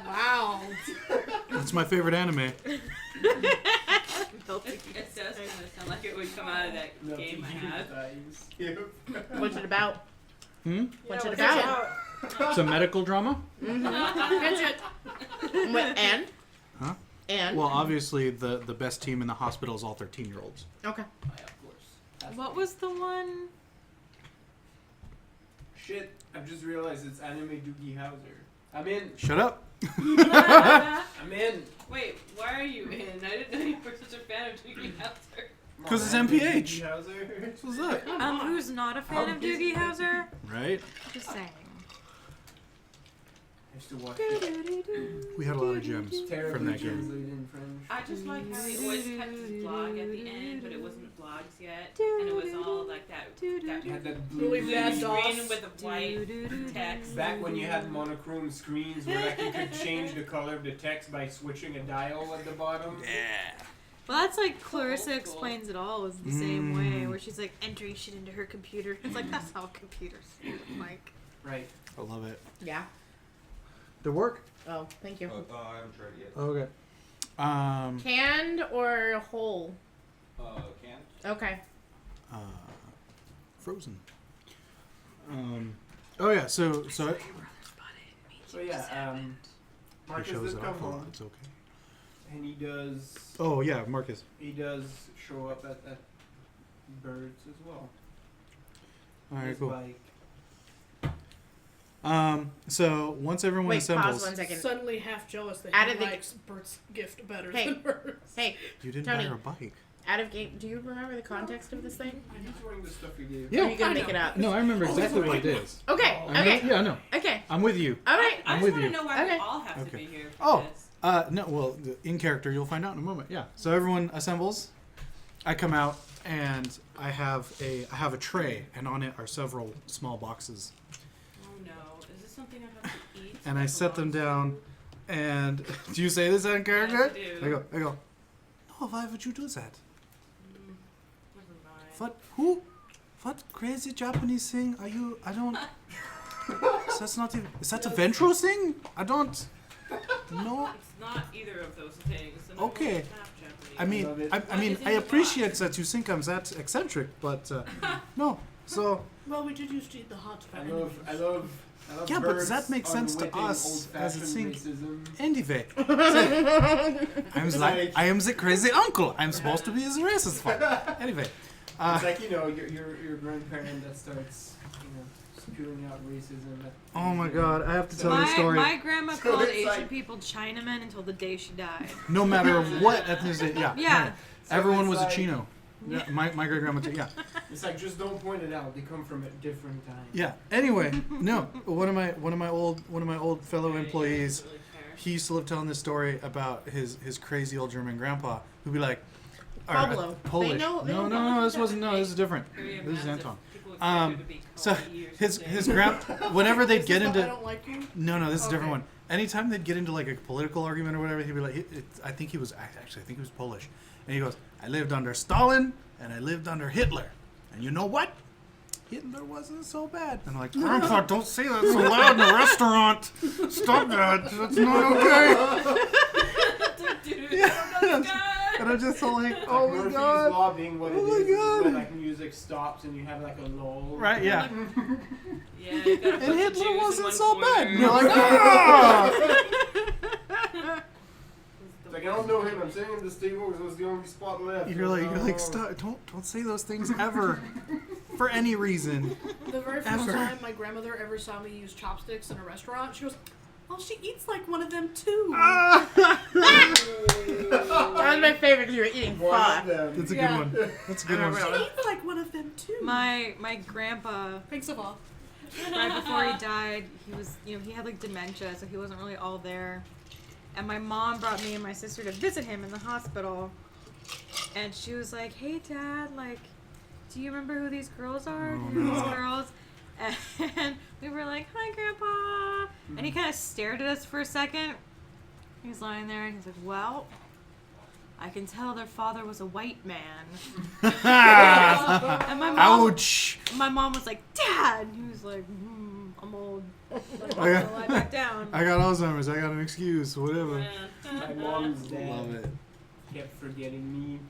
Wow. That's my favorite anime. It does kind of sound like it would come out of that No, game I you had. guys. Yep. What's it about? What's it what's about? It's a medical drama. Catch it. And? Huh? And? Well, obviously the best team in the hospital is all 13-year-olds. Okay. Oh, yeah, of course. That's What was the one? Shit, I've just realized it's anime Doogie Howser. I'm in. Shut up. I'm in. Wait, why are you in? I didn't know you were such a fan of Doogie Howser. Come 'Cause on, it's anime MPH. Doogie Howser. What's that? Who's not a fan How of busy Doogie is it? Howser? Right? Just saying. I used to watch it. We had a lot of gems Terribly from that game. translated in French. I just like how he always kept his blog at the end, but it wasn't vlogs yet, and it was all like that You had that Really blue bad screen DOS. with the white text. Back when you had monochrome screens where like you could change the color of the text by switching a dial at the bottom. Yeah. Well, that's like Old Clarissa school. Explains It All is the same way, where she's like entering shit into her computer. It's like that's how computers look like. Right. I love it. Yeah. Did it work? Oh, thank you. I haven't tried it yet. Okay. Canned or whole? Canned. Okay. Frozen. Oh yeah. So So yeah, he Marcus shows did it come off. home, It's okay. and he does Oh yeah, Marcus. show up at Birds as well. All right, His cool. bike. So once everyone Wait, assembles, pause 1 second. Suddenly half jealous that Out he of the- likes Bert's gift better Hey. than hers. Hey, you didn't Tony. buy her a bike. out of game. Do you remember the context of this thing? I'm just running the stuff you gave. Or are you gonna I make know. it up? No, I remember exactly what it is. Okay. I know- Okay. Yeah, no. Okay. I'm with you. All right. I'm I with just want you. to know why Okay. we all have to Okay. be here. For Oh. this. No, well, in character, you'll find out in a moment. Yeah. So everyone assembles. I come out and I have a tray, and on it are several small boxes. Oh no, is this something I have to eat? And I set them down. And do you say this in character? Yes, I do. I go. No, why would you do that? Never mind. What crazy Japanese thing are you? I don't. That's not even. Is that a Ventro thing? I don't. No. It's not either of those things. And Okay. I'm half Japanese. I mean, love it. I mean, What is I in the appreciate box? that you think I'm that eccentric, but no. So Well, we did used to eat the hot I spaghetti. love Yeah, but Bert's that makes sense to unwitting us as a old-fashioned thing. racism. anyway, I am the crazy uncle. I'm supposed to be as racist for. Anyway, It's like, you know, your grandparent that starts, you know, spewing out racism. oh my God, I have to tell you a story. My grandma So called it's Asian like- people Chinamen until the day she died. No matter what ethnicity, yeah. Yeah. So Everyone it's was like- a Chino. Yeah, my great grandma too. Yeah. It's like, just don't point it out. They come from a different time. Yeah. Anyway, no. One of my old fellow Yeah, employees. I don't really care. He used to live telling this story about his crazy old German grandpa who'd be like, or, Pablo. Polish. They know No, this wasn't. No, this is different. Very This is massive. Anton. People expect her to be So Cody or his something. whenever they'd This get is the I into don't like you. no, this is a different Okay. one. Anytime they'd get into like a political argument or whatever, he'd be like, I think he was Polish, and he goes, I lived under Stalin and I lived under Hitler, and you know what? Hitler wasn't so bad. And I'm like, Grandpa, don't say that so loud in a restaurant. Stop that. That's not okay. Dude, Yeah. that's good. And I'm just all like, oh my Murphy's God. Law being what Oh it my is, God. when like music stops and you have like a lull. Right? Yeah. Yeah, you gotta put And the Hitler Jews in wasn't one so bad. corner. And you're like, ah! It's like, I don't know him. I'm sitting at this table because it was the only spot left. You're like, stop! Don't say those things ever, for any reason. The very first Ever. time my grandmother ever saw me use chopsticks in a restaurant, she goes, "Oh, she eats like one of them too." That was my favorite because you were eating One of pho. them. That's a Yeah. good one. That's a good one. She eats like one of them too. My grandpa, Thanks a lot. right before he died, he was, he had like dementia, so he wasn't really all there. And my mom brought me and my sister to visit him in the hospital. And she was like, "Hey, Dad, like, do you remember who these girls are? Oh, Who are these no. girls?" And we were like, "Hi, Grandpa." And he kind of stared at us for a second. He's lying there and he's like, "Well, I can tell their father was a white man." And Ouch! my mom was like, "Dad!" And he was like, "I'm old." Like, I so lie back down. got Alzheimer's. I got an excuse. Whatever. Yeah. My mom's dad Love it. kept forgetting me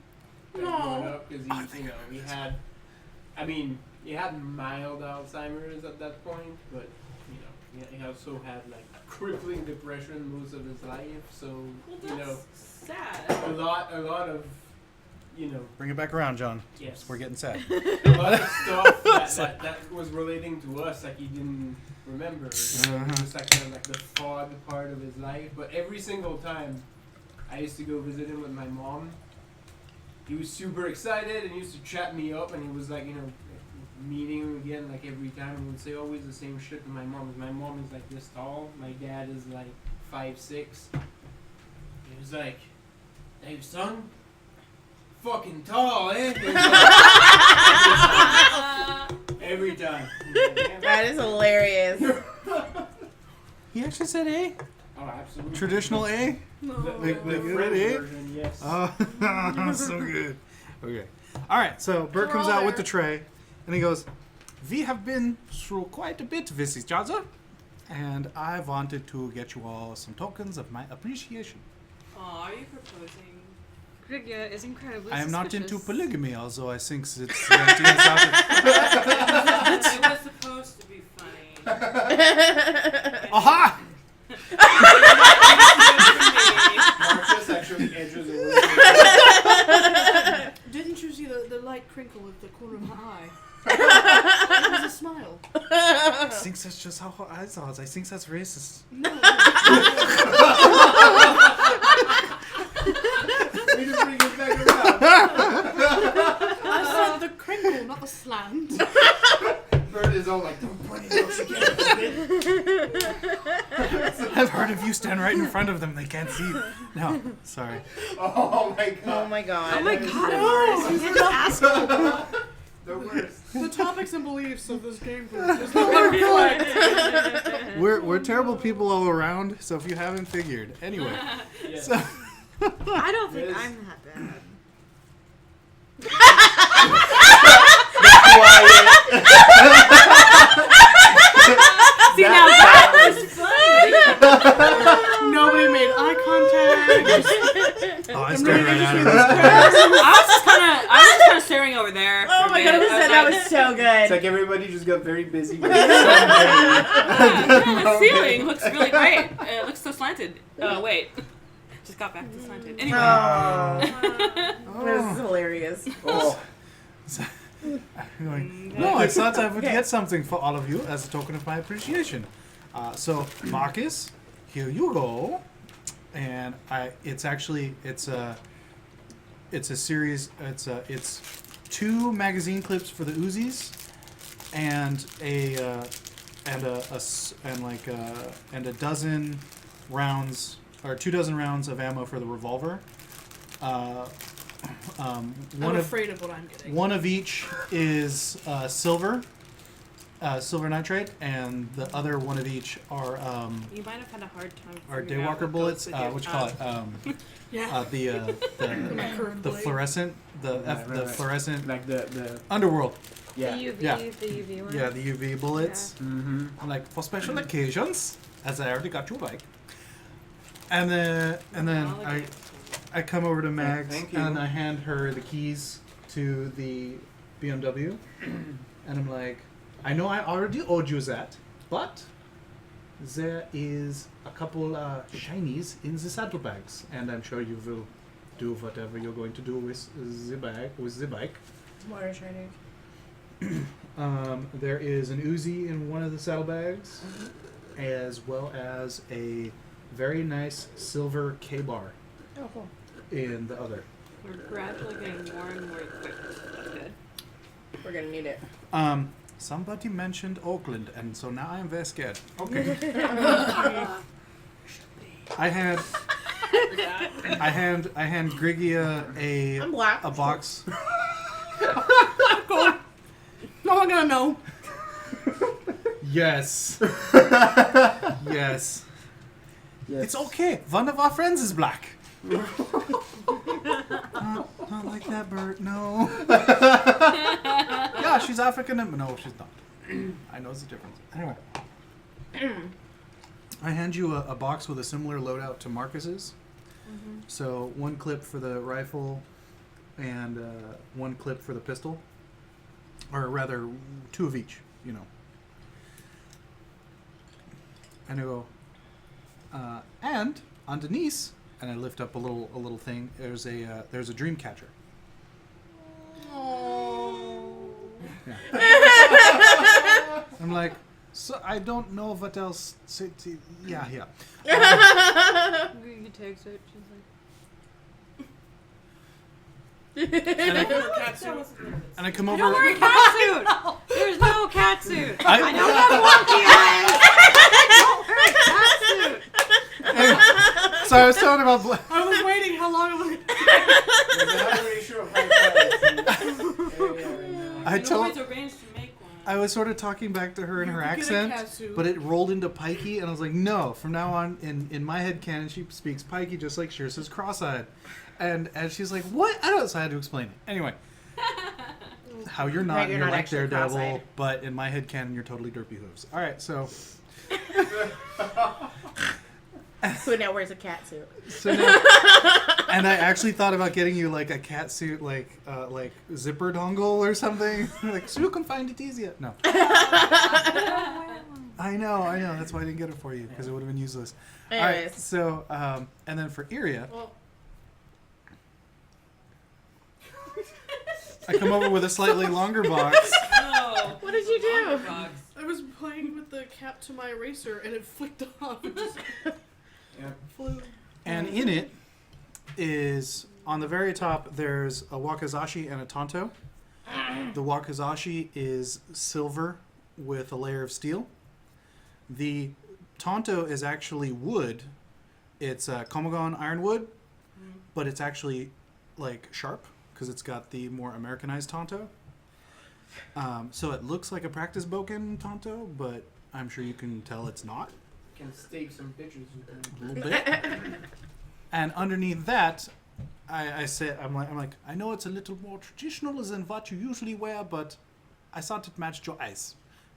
growing up because he had mild Alzheimer's at that point, but he also had like crippling depression most of his life. So Well, that's sad. a lot of Bring it back around, John. yes, We're getting sad. a lot of stuff that was relating to us, like he didn't remember. Uh-huh. Just like kind of like the fog part of his life. But every single time I used to go visit him with my mom, he was super excited and he used to chat me up, and he was like, meeting him again like every time. He would say always the same shit to my mom. My mom is like this tall. My dad is like 5'6". He was like, "Hey son, fucking tall, eh?" Every time. That is hilarious. He actually said A. Oh, absolutely. Traditional A. The, Like, the like, French eh? version, yes. Oh, so good. Okay. All right. So Bert comes out with the tray, and he goes, "We have been through quite a bit with each other, and I wanted to get you all some tokens of my appreciation. Aw, are you proposing? Grigya is incredibly I am not into suspicious. polygamy, although I think it's the idea is out there." It was supposed to be funny. Aha! Marcus actually edges away. Didn't you see the light crinkle at the corner of my eye? It was a smile. I think that's just how I thought. I think that's racist. No. We just bring it back around. I said the crinkle, not the slant. Bird is all like, don't point it out again. I've heard if you stand right in front of them, they can't see you. No, sorry. Oh my god. Oh my god. Oh my god, Morris, you're an asshole. The worst. The topics and beliefs of this game group is not what reflect. We're terrible people all around, so if you haven't figured. Anyway. Yes. So I don't think Yes. I'm that bad. See, now that was funny. Nobody made eye contact. Oh, I stared right at her. I was just kind of staring over there. Oh for a my minute. god, I was that like, was so It's good. like everybody just got very busy with Yeah, the ceiling looks really great. It looks so slanted. Oh, wait. Just got back to slanted. Anyway. Oh, Oh. this is hilarious. Oh. I'm like, no, I thought I would get something for all of you as a token of my appreciation. So, Marcus, here you go. And it's a series. It's 2 magazine clips for the Uzis, and a dozen rounds or 2 dozen rounds of ammo for the revolver. I'm One of afraid of what I'm getting. one of each is silver nitrate, and the other one of each are You might have had a hard time. are figuring out daywalker what bullets. goes with What you your- call it? Yeah. My curved The blade. fluorescent the Right. fluorescent Like the underworld. yeah. The UV, Yeah. the UV one. Yeah, the UV bullets. Mm-hmm. I'm like, for special occasions, as I already got you a bike. And then I come over to Mags Thank you. and I hand her the keys to the BMW, and I'm like, I know I already owed you that, but there is a couple shinies in the saddlebags, and I'm sure you will do whatever you're going to do with the bike. What are shining? There is an Uzi in one of the saddlebags, as well as a very nice silver K-bar Oh, cool. in the other. We're gradually getting more and more equipped. That's good. We're gonna need it. Somebody mentioned Oakland, and so now I am very scared. Okay. I hand Grigia I'm black. a box. Cool. No one gonna know. Yes. Yes. It's okay. One of our friends is black. Not like that, Bert. No. Yeah, she's African. No, she's not. I know the difference. Anyway. I hand you a box with a similar loadout to Marcus's. Mm-hmm. So 1 clip for the rifle and 1 clip for the pistol. Or rather, 2 of each, you know. And I go, and on Denise, and I lift up a little thing. There's a dream catcher. Yeah. I'm like, so I don't know what else. Yeah. You text it. She's And I come over. don't wear a cat suit. There's no cat suit. I don't have wonky eyes. Don't wear a cat suit. So I was talking about. I was waiting how long it was. There's a high ratio of high fives in this area right now. I told. Always arranged to make one. I was sort of talking back to her in her Get a accent, cat suit. but it rolled into pikey, and I was like, no. From now on, in my head canon, she speaks pikey just like Shir says cross-eyed. And she's like, what? I don't know. So I had to explain it. Anyway. How you're not, Right, you're you're not like actually Daredevil, cross-eyed. but in my head canon, you're totally derpy hooves. All right, so So now wears a cat suit. and I actually thought about getting you like a cat suit, like zipper dongle or something, like so you can find it easier. No, I know. That's why I didn't get it for you because it would have been useless. All right, Anyways. so and then for Iria, Well, I come over with a slightly longer box. Oh. What did you you do? Box. I was playing with the cap to my eraser and it flicked off. It just Yeah. flew. And in it is, on the very top, there's a wakizashi and a tanto. The wakizashi is silver with a layer of steel. The tanto is actually wood. It's komogon ironwood, but it's actually like sharp because it's got the more Americanized tanto. So it looks like a practice boken tanto, but I'm sure you can tell it's not. Can stake some pictures with them. A little bit. And underneath that, I said, I'm like, I know it's a little more traditional than what you usually wear, but I thought it matched your eyes.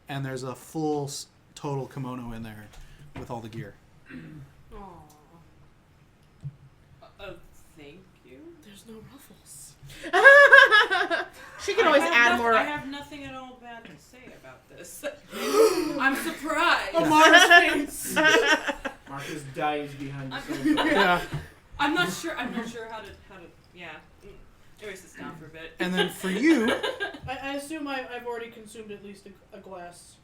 And there's a full total kimono in there with all the gear. Aww. Thank you. There's no ruffles. She can always add more. I have nothing at all bad to say about this. I'm surprised. Mars face. Marcus dies behind the I'm- sofa. Yeah. I'm not sure how to yeah. Erase this down for a bit. And then for you, I assume I've already consumed at least a glass.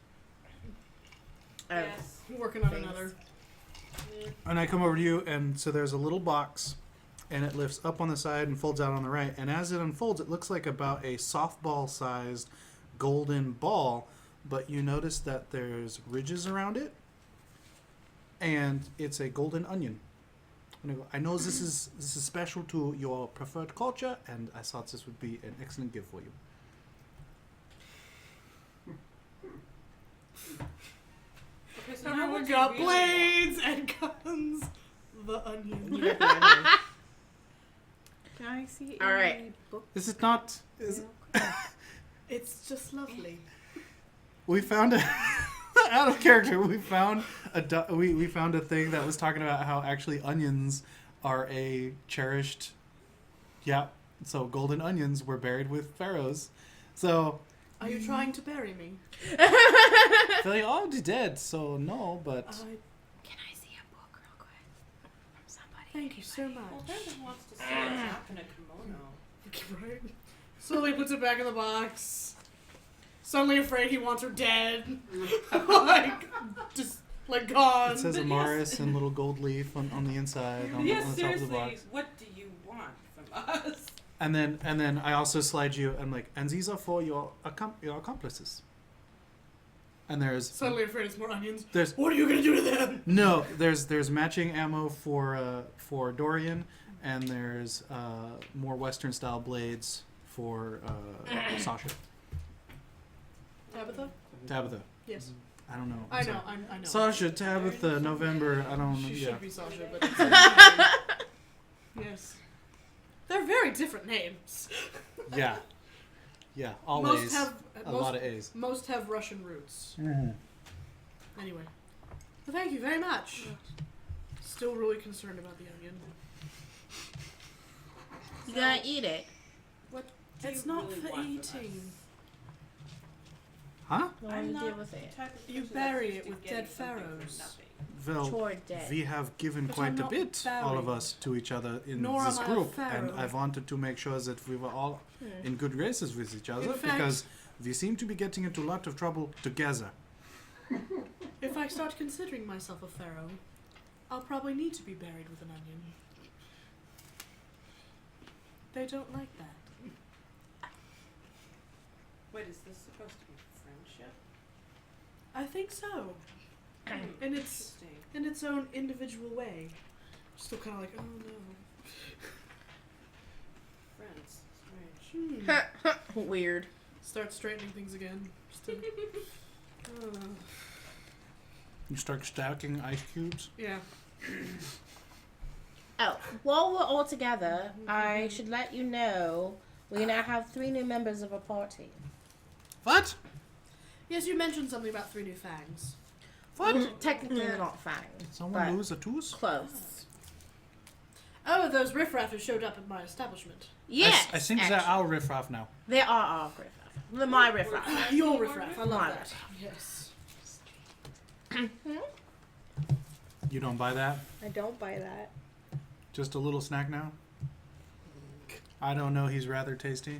Yes. I'm working on Thanks. another. and I come over to you, and so there's a little box, and it lifts up on the side and folds out on the right. And as it unfolds, it looks like about a softball-sized golden ball, but you notice that there's ridges around it, and it's a golden onion. And I go, I know this is special to your preferred culture, and I thought this would be an excellent gift for you. Okay, so now Everyone what do you got really blades and guns. The onion. You got the onion. Can I see All a right. book? This is not. It's just lovely. We found a out of character. We found we found a thing that was talking about how actually onions are a cherished. Yeah, so golden onions were buried with pharaohs. So Are you trying to bury me? they already dead. So no, but Can I see a book real quick? From somebody? Thank you so Well, much. Brandon wants to see a chap in a kimono. Right. Slowly puts it back in the box. Suddenly afraid he wants her dead. Like, just, like, gone. it says Amaris and little gold leaf on the inside on, Yes, on the top of the seriously, box. what do you want from us? And then I also slide you. I'm like, and these are for your accomplices. And Suddenly afraid it's more onions. there's What are you gonna do to them? No, there's matching ammo for Dorian, and there's more Western style blades for Sasha. Tabitha. Yes. I don't know. I know. I know. Sasha, Tabitha, November. I don't know. She Yeah. should be Sasha, but it's yes. They're very different names. Yeah. Yeah. All Most A's. have A lot of A's. Most have Russian roots. Mm-hmm. Anyway, well, thank you very much. Still really concerned about the onion. You gotta eat it. What do It's you not really for want from eating. Huh? What do I'm you not deal with it? the type of You person bury that's it with used to getting dead something for pharaohs. nothing. Well, Toward dead. we have given But quite I'm a not bit, all of buried. us, to each other in Nor this am I a group, and pharaoh. I wanted to make sure that we were all in good graces with each other, In fact- because we seem to be getting into a lot of trouble together. If I start considering myself a pharaoh, I'll probably need to be buried with an onion. They don't like that. Wait, is this supposed to be friendship? I think so. And it's Interesting. in its own individual way. Still kind of like, oh no. Friends. Strange. Weird. Start straightening things again. Still. You start stacking ice cubes. Yeah. Oh, while we're all together, I should let you know we now have 3 new members of our party. What? Yes, you mentioned something about 3 new fangs. What? Technically, they're not fangs. Did someone but lose a tooth? close. Oh, those riffraff who showed up at my establishment. Yes. I think they're actually. our riffraff now. They are our riffraff. They're my riffraff. Your riffraff. I love My that. Yes. You don't buy that? I don't buy that. Just a little snack now? I don't know, he's rather tasty.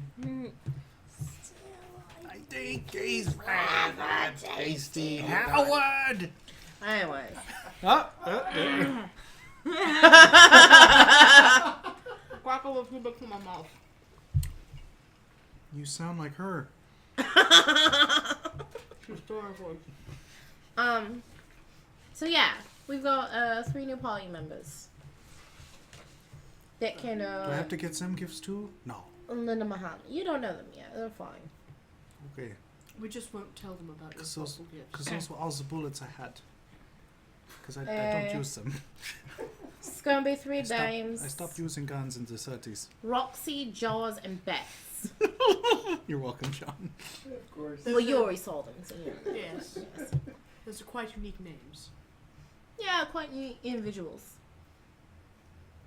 I steak is rather tasty. Howard! Anyways. Guaco was back to my mouth. You sound like her. She's terrible. So yeah, we've got 3 new party members. That can Do I have to get some gifts too? No. Linda Mahan. You don't know them yet. They're fine. Okay. We just won't tell them about your Because those, possible gifts. 'cause those were all the bullets I had. Because I don't use them. It's gonna be 3 I dames. stopped using guns in the 30s. Roxy, Jaws, and Beth. You're welcome, John. Of course. Well, you already saw them, so you know. Yes. Those are quite unique names. Yeah, quite unique individuals.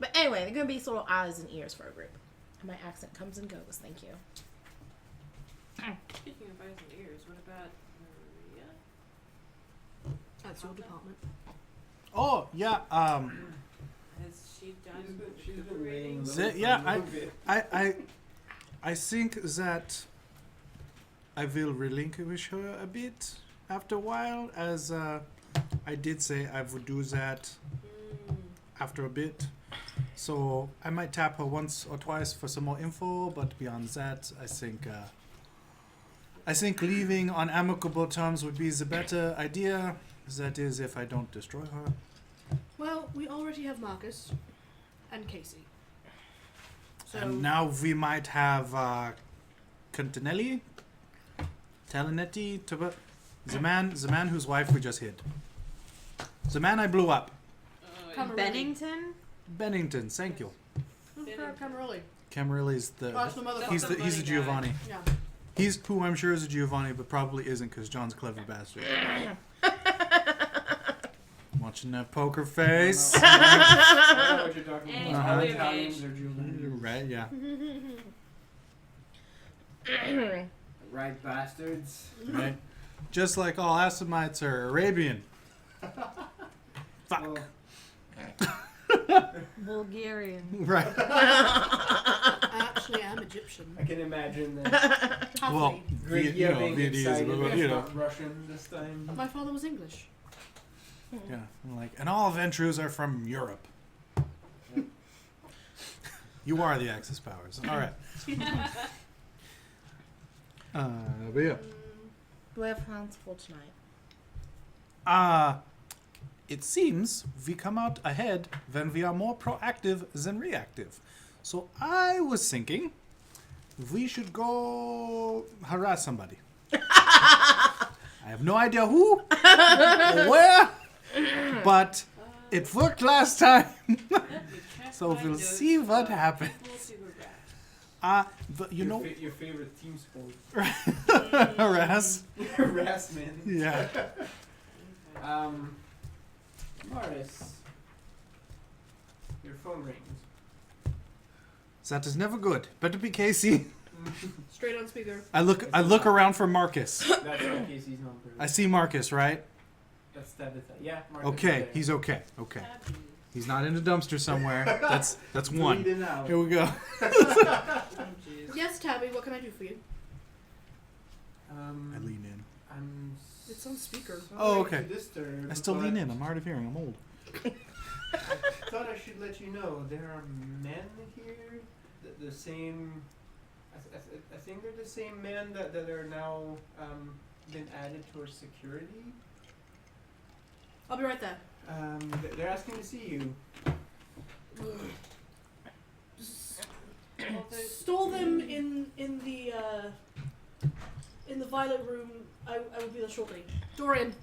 But anyway, they're gonna be sort of eyes and ears for a group. And my accent comes and goes. Thank you. Speaking of eyes and ears, what about Maria? That's your department. Oh, yeah, Has she done She's been recuperating? waiting. Yeah, I think that I will relinquish her a bit after a while, as I did say I would do that after a bit. So I might tap her once or twice for some more info, but beyond that, I think leaving on amicable terms would be the better idea. That is, if I don't destroy her. Well, we already have Marcus and Casey. So And now we might have Cantinelli, Talinetti, the man whose wife we just hid. The man I blew up. Camarelli. Bennington? Bennington, thank you. Camarelli. Camarelli's the Watch the mother. he's the funny Giovanni. Yeah. He's who I'm sure is a Giovanni, but probably isn't because John's a clever bastard. Watching that poker face. I don't know what you're talking And about. Uh-huh. All Italians are Giovanni. Right, yeah. Right, bastards. Right. Just like all Assamites are Arabian. Fuck. Well, Bulgarian. Right. I actually am Egyptian. I can imagine that. Well, Great you know, being Viet is, excited. but, It's you know. not Russian this time. My father was English. Yeah, I'm like, and all Ventrus are from Europe. You are the Axis powers. All right. But yeah. Do we have plans for tonight? It seems we come out ahead when we are more proactive than reactive. So I was thinking we should go harass somebody. I have no idea who or where, but it worked last time. So we'll see what happens. We'll see where we're at. You know, Your favorite team sport. harass. Harassment. Yeah. Morris. Your phone rings. That is never good. Better be Casey. Straight on speaker. I look around for Marcus. That's not Casey's number. I see Marcus, right? That's Tabitha. Yeah, Marcus Okay, is there. he's okay. Okay. He's not in a dumpster somewhere. That's one. Bleeding out. Here we go. Yes, Tabby, what can I do for you? I lean in. I'm It's on speaker. sorry Oh, okay. to disturb, I still but lean in. I'm hard of hearing. I'm old. I thought I should let you know there are men here, the same. I think they're the same men that are now been added to our security. I'll be right there. They're asking to see you. Stole them in the violet room. I will be there shortly. Dorian.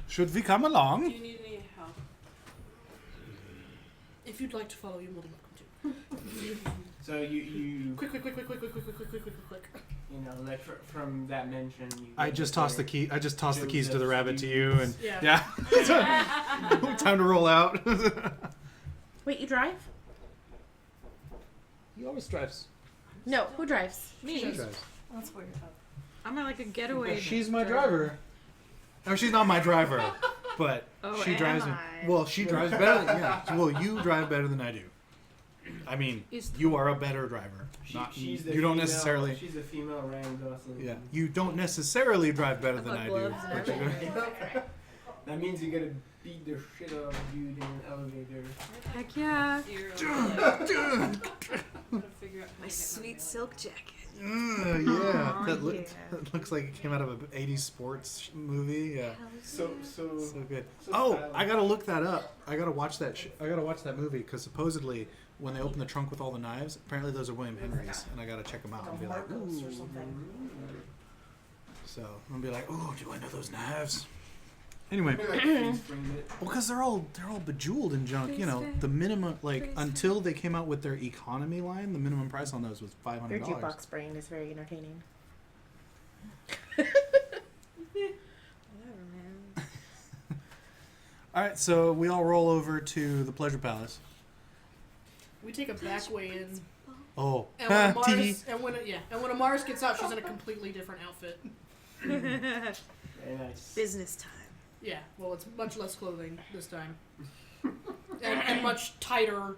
Should we come Do along? you need any help? If you'd like to follow, you're more than welcome to. So you Quick. you know, like from that mention. You I get just that tossed the they're- key. I just tossed the keys to the Joseph, rabbit to you- you, and Yeah. yeah. Time to roll out. Wait, you drive? He always drives. No, who drives? Me. drives. That's weird. I'm like a getaway. She's my driver. No, she's not my driver, but Oh, she am drives. I? Well, she drives better. Yeah. Well, you drive better than I do. I mean, Is- you are a better driver. She's the you don't female, necessarily. She's a female Ryan Gosling. Yeah, you don't necessarily drive better than got I do. gloves and but you everything. That means you're gonna beat the shit out of a dude in an elevator. Heck yeah. My My sweet silk jacket. Yeah, Aw, that, yeah. that looks like it came out of an 80s sports movie. Yeah, So so good. So Oh, stylish. I gotta look that up. I gotta watch that. I gotta watch that movie because supposedly when they open the trunk with all the knives, apparently those are William Henry's, and I gotta check them out and be like, Marcos or ooh. something. So I'm gonna be like, ooh, do I know those knives? Anyway, Maybe like freeze frame it. well, because they're all bejeweled and junk. You know, the minimum until they came out with their economy line, the minimum price on those was Your $500. jukebox brain is very entertaining. Whatever, man. All right, so we all roll over to the Pleasure Palace. We take a back way in. Oh, And when tee. Amaris, and when Amaris gets out, she's in a completely different outfit. Very nice. Business time. Yeah, well, it's much less clothing this time, and much tighter.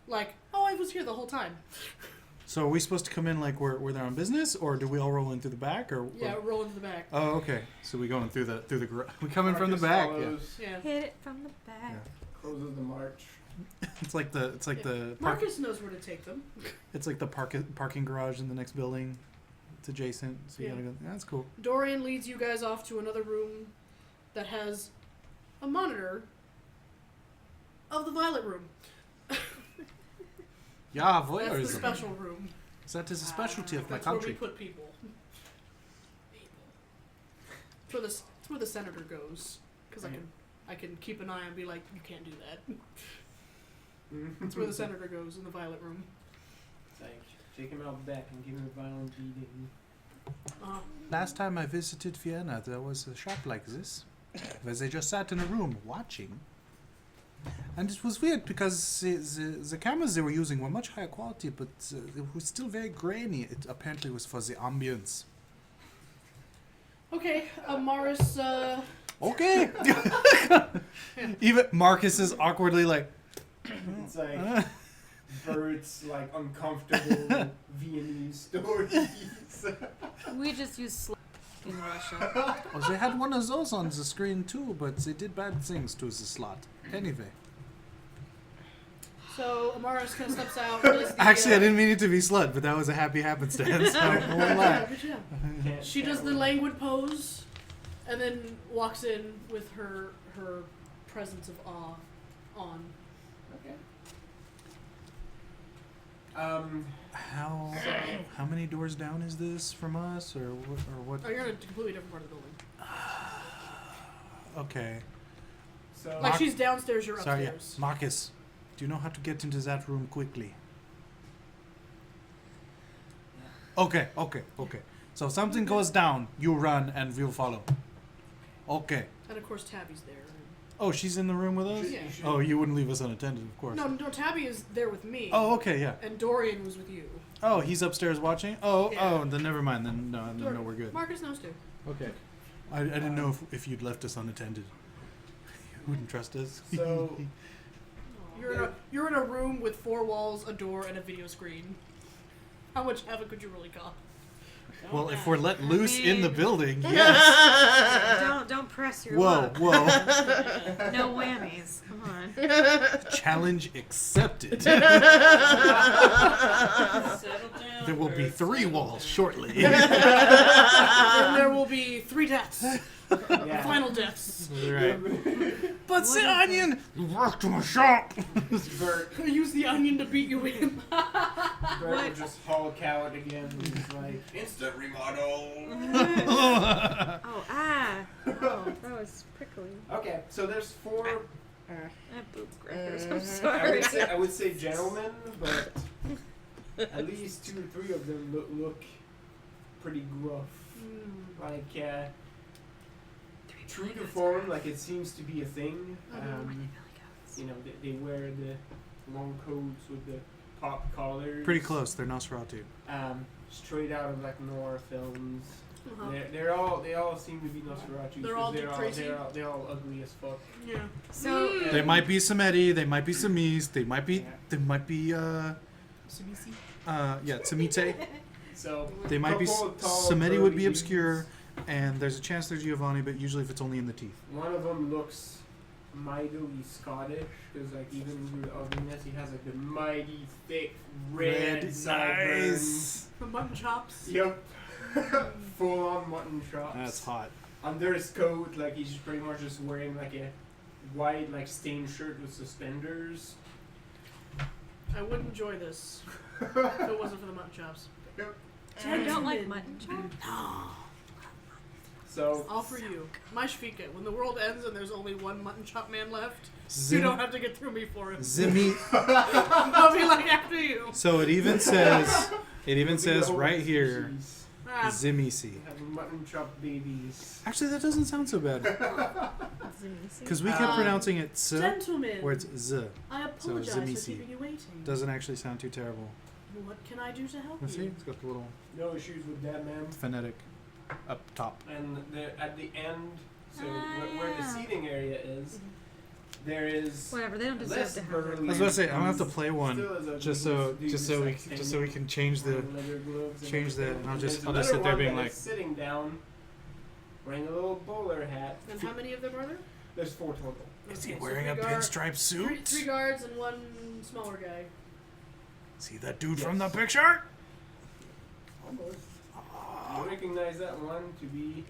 Like, oh, I was here the whole time. So are we supposed to come in like we're there on business, or do we all roll in through the back, or? Yeah, roll into the back. Oh, okay. So we going through the we come in from the Marcus back. Yeah. follows, Yeah, Hit it from the back. closes the march. It's like the Yeah. park, Marcus knows where to take them. it's like the parking garage in the next building. It's adjacent, so you Yeah. gotta go. Yeah, that's cool. Dorian leads you guys off to another room that has a monitor of the Violet Room. Yeah, That's the voyeurism. special room. That is a specialty of my That's where we country. put people. It's where the senator goes, because I can keep an eye and be like, you can't do that. That's where the senator goes, in the Violet Room. It's like, take him out back and give him a violent beating. Last time I visited Vienna, there was a shop like this, where they just sat in a room watching. And it was weird because the cameras they were using were much higher quality, but it was still very grainy. It apparently was for the ambience. Okay, Amaris, Okay. Even Marcus is awkwardly like. It's like Bert's like uncomfortable Viennese stories. We just use in Russia. Oh, they had one of those on the screen too, but they did bad things to the slot. Anyway. so Amaris kind of steps out. And does the, Actually, I didn't mean it to be slut, but that was a happy happenstance. So I won't Yeah, lie. good job. Can't- She can't does the wait. languid pose, and then walks in with her presence of awe on. Okay. How many doors down is this from us, or what? Oh, you're in a completely different part of the building. Okay. So Like she's downstairs, you're Sorry, yeah. upstairs. Marcus, do you know how to get into that room quickly? Okay. So if something goes down, you run and we'll follow. Okay. And of course, Tabby's there. Oh, she's in the room with us? Yeah. Oh, you wouldn't leave us unattended, of course. No, Tabby is there with me. Oh, okay, yeah. And Dorian was with you. Oh, he's upstairs watching? Oh, Yeah. then never mind. Then no, we're good. Marcus knows too. Okay. I didn't know if you'd left us unattended. You wouldn't trust us. So You're in a room with 4 walls, a door, and a video screen. How much havoc could you really cause? Well, if we're let loose in the mean- building, yes. Don't press your Whoa, luck. whoa. No whammies. Come on. Challenge accepted. Settle down. There will be Bert, 3 settle walls down. shortly. And there will be 3 deaths. yeah. Final deaths. Right. But the onion! You worked in a shop! Bert, Use the onion to beat you in. Bert will What? just Hulk out again. And he's like, instant remodel. Oh, ah. Oh, that was prickly. Okay, so there's 4. I have boob crackers. I'm I sorry. would say gentlemen, but at least 2 or 3 of them look pretty gruff. Like, true to form, like it seems to be a thing. You know, they wear the long coats with the pop collars. Pretty close, they're Nosferatu. Straight out of like noir films. Uh-huh. They all seem to be Nosferatu. They're all Dick Tracy? They're all ugly as fuck. Yeah. So They might be some Eddie, they might be some Mies, they might be CBC. Tsamite. So They might be couple of tall, some Eddie would be curly obscure, and there's a chance they're Giovanni, but usually if it's only in the teeth. dudes. One of them looks mightily Scottish, because like even through the ugliness, he has like the mighty thick red sideburns. The mutton chops. Yep. Full on mutton chops. That's hot. Under his coat, like he's pretty much just wearing like a white like stained shirt with suspenders. I would enjoy this if it wasn't for the mutton chops. I don't like mutton chops. So All for you. My Shvika. When the world ends and there's only one mutton chop man left, you Zim- don't have to get through me for it. Zimmy. I'll be like after you. So it even says it'll be the whole right here, species. Zimisi. Have mutton chop babies. Actually, that doesn't sound so bad. Because we kept pronouncing it Z, Gentlemen, where it's Z. I apologize for Zimisi. keeping you waiting. Doesn't actually sound too terrible. What can I do to help Let's see, you? it's got the little No issues with that, man. phonetic up top. And at the end, so where the seating area is, there is Whatever, they don't deserve less to have burly. I was about to say, I'm gonna have to play Still one is ugly, just so dudes we can change the leather gloves and change that, everything. and I'll just There's sit there another being one like, that's sitting down, wearing a little bowler hat. And how many of them are there? There's 4 total. is he Okay, so wearing a three guard- pinstripe suit? Three guards and one smaller guy. See that dude Yes. from the picture? Almost. You recognize that one to be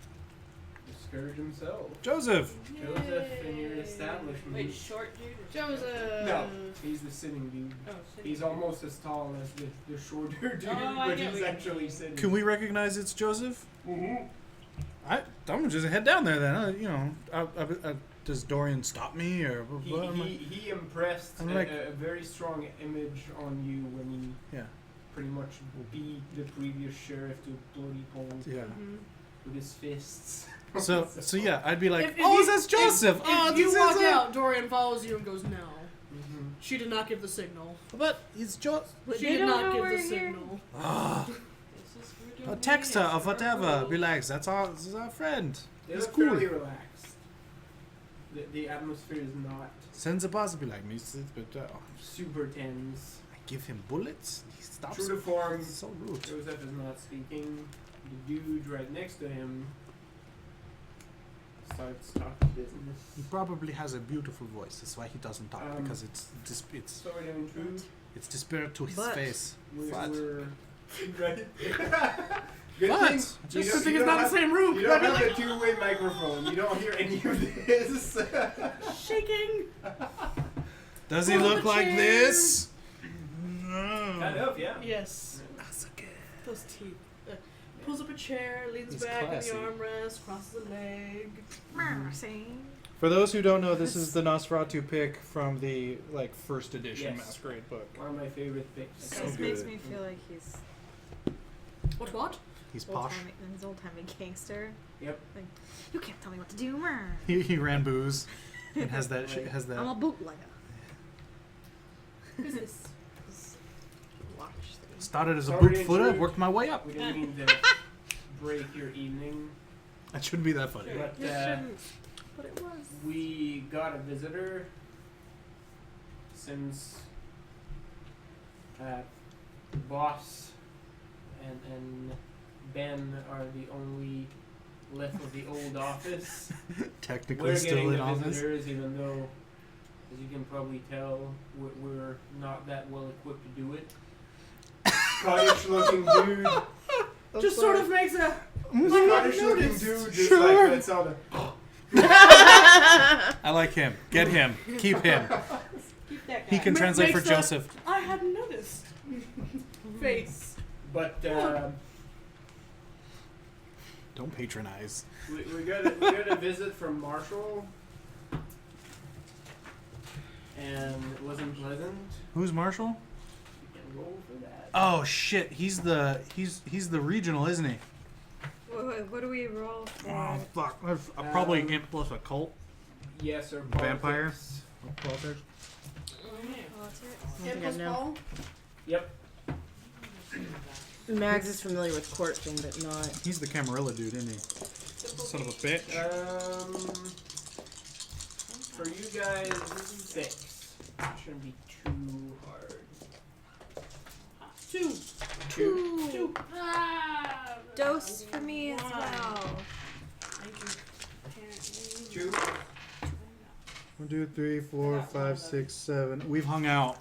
the Scourge himself. Joseph. Joseph in your establishment. Wait, short dude? Or Joseph. No, he's the sitting dude. Oh, He's almost as tall as the shorter dude, Oh, I but get he's what actually sitting. Can we recognize it's Joseph? Mm-hmm. I'm gonna just head down there then. Does Dorian stop me or what? Am I- He impressed I'm like- a very strong image on you when he Yeah. pretty much beat the previous sheriff to bloody pulp Yeah. Mhm. with his fists. So yeah, I'd be like, If oh, you- that's Joseph. If you walk out, Dorian follows you and goes, no. Mm-hmm. She did not give the signal. But it's Joseph. She They did don't not know give we're the here. signal. A text her or whatever. Be like, that's our friend. They He's look cool. fairly relaxed. The atmosphere is not Sends a boss be like, Mrs. But super tense. I give him bullets. He stops. True to form, So rude. Joseph is not speaking. The dude right next to him starts talking business. He probably has a beautiful voice. That's why he doesn't talk because it's Sort of in truth, the spirit to his But- face. we're What? right. Good What? thing, Just you good don't- thing you it's don't not the have- same room. You don't have a two-way microphone. You don't hear any of this. Shaking. Does he Pull look the like chair. this? Kind of, yeah. Yes. Those teeth. Pulls up a chair, leans He's back classy. on the armrest, crosses a leg. Mercy. For those who don't know, this is the Nosferatu pick from the first edition Yes. Masquerade book. One of my favorite picks. So This makes good. me feel like he's What? He's old posh. timey, he's old timey gangster. Yep. Like, you can't tell me what to do, mer. He ran booze and has that Right. has that. I'm a bootlegger. Who's this? Watch these. Started as a Sorry boot to footer, intrude. worked my way up. We didn't mean to break your evening, That shouldn't be that funny. but It shouldn't, but it was. we got a visitor since the boss and Ben are the only left of the old office. Technically We're still getting in the office. visitors, even though, as you can probably tell, we're not that well equipped to do it. Scottish-looking dude. Just sort of makes a. Scottish-looking noticed. dude, just Sure. like that sound. I like him. Get him. Keep him. Keep that guy. He can Ma- translate for makes a- Joseph. I hadn't noticed. Face. But Don't patronize. we got a visit from Marshall, and it wasn't pleasant. Who's Marshall? You can roll for that. Oh shit, he's the regional, isn't he? What do we roll for? Oh fuck. Probably imp plus occult. Yes, or Vampire? politics. Politics? And plus Paul. Yep. Mags is familiar with court thing, but not. He's the Camarilla dude, isn't he? Son of a bitch. For you guys, 6. It shouldn't be too hard. 2. 2. Ah. Dose for me as well. Thank you. 2. 1, 2, 3, 4, 5, 6, 7. We've hung out.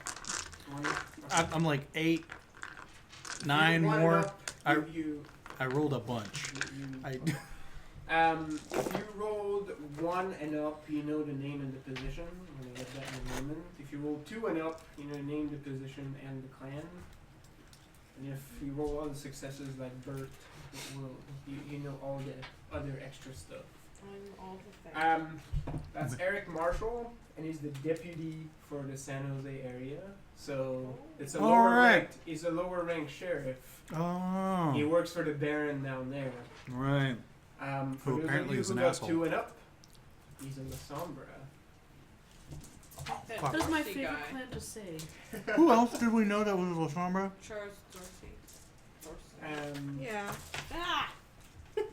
I'm like 8, 9 more. I rolled a bunch. If you rolled 1 and up, you know the name and the position. I'm gonna get that in a moment. If you roll 2 and up, you know the name, the position, and the clan. And if you roll all the successes like Bert, you know all the other extra stuff. That's Eric Marshall, and he's the deputy for the San Jose area. So it's a he's a lower ranked sheriff. Oh. He works for the Baron down there. Right. For Who apparently is an got asshole. 2 and up, he's in the Sombra. That is my favorite clan to say. Who else did we know that was La Sombra? Charles Dorsey. Yeah. Ah!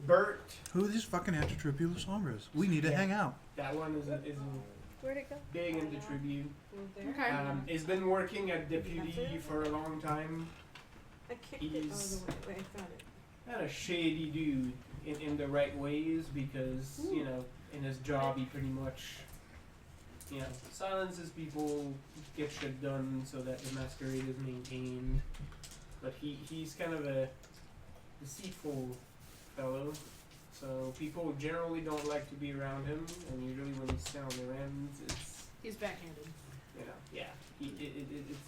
Bert, Who are these fucking anti-tribute La Sombras? We need to hang out. that one is Where'd it go? big into tribute. Okay. He's been working at deputy for a long time. I kicked it. He's- Oh, no, wait, I found it. Not a shady dude in the right ways because, you know, in his job he pretty much, you know, silences people, gets shit done so that the masquerade is maintained. But he's kind of a deceitful fellow. So people generally don't like to be around him, and usually when he's down the ends, it's, He's backhanded. you know, yeah,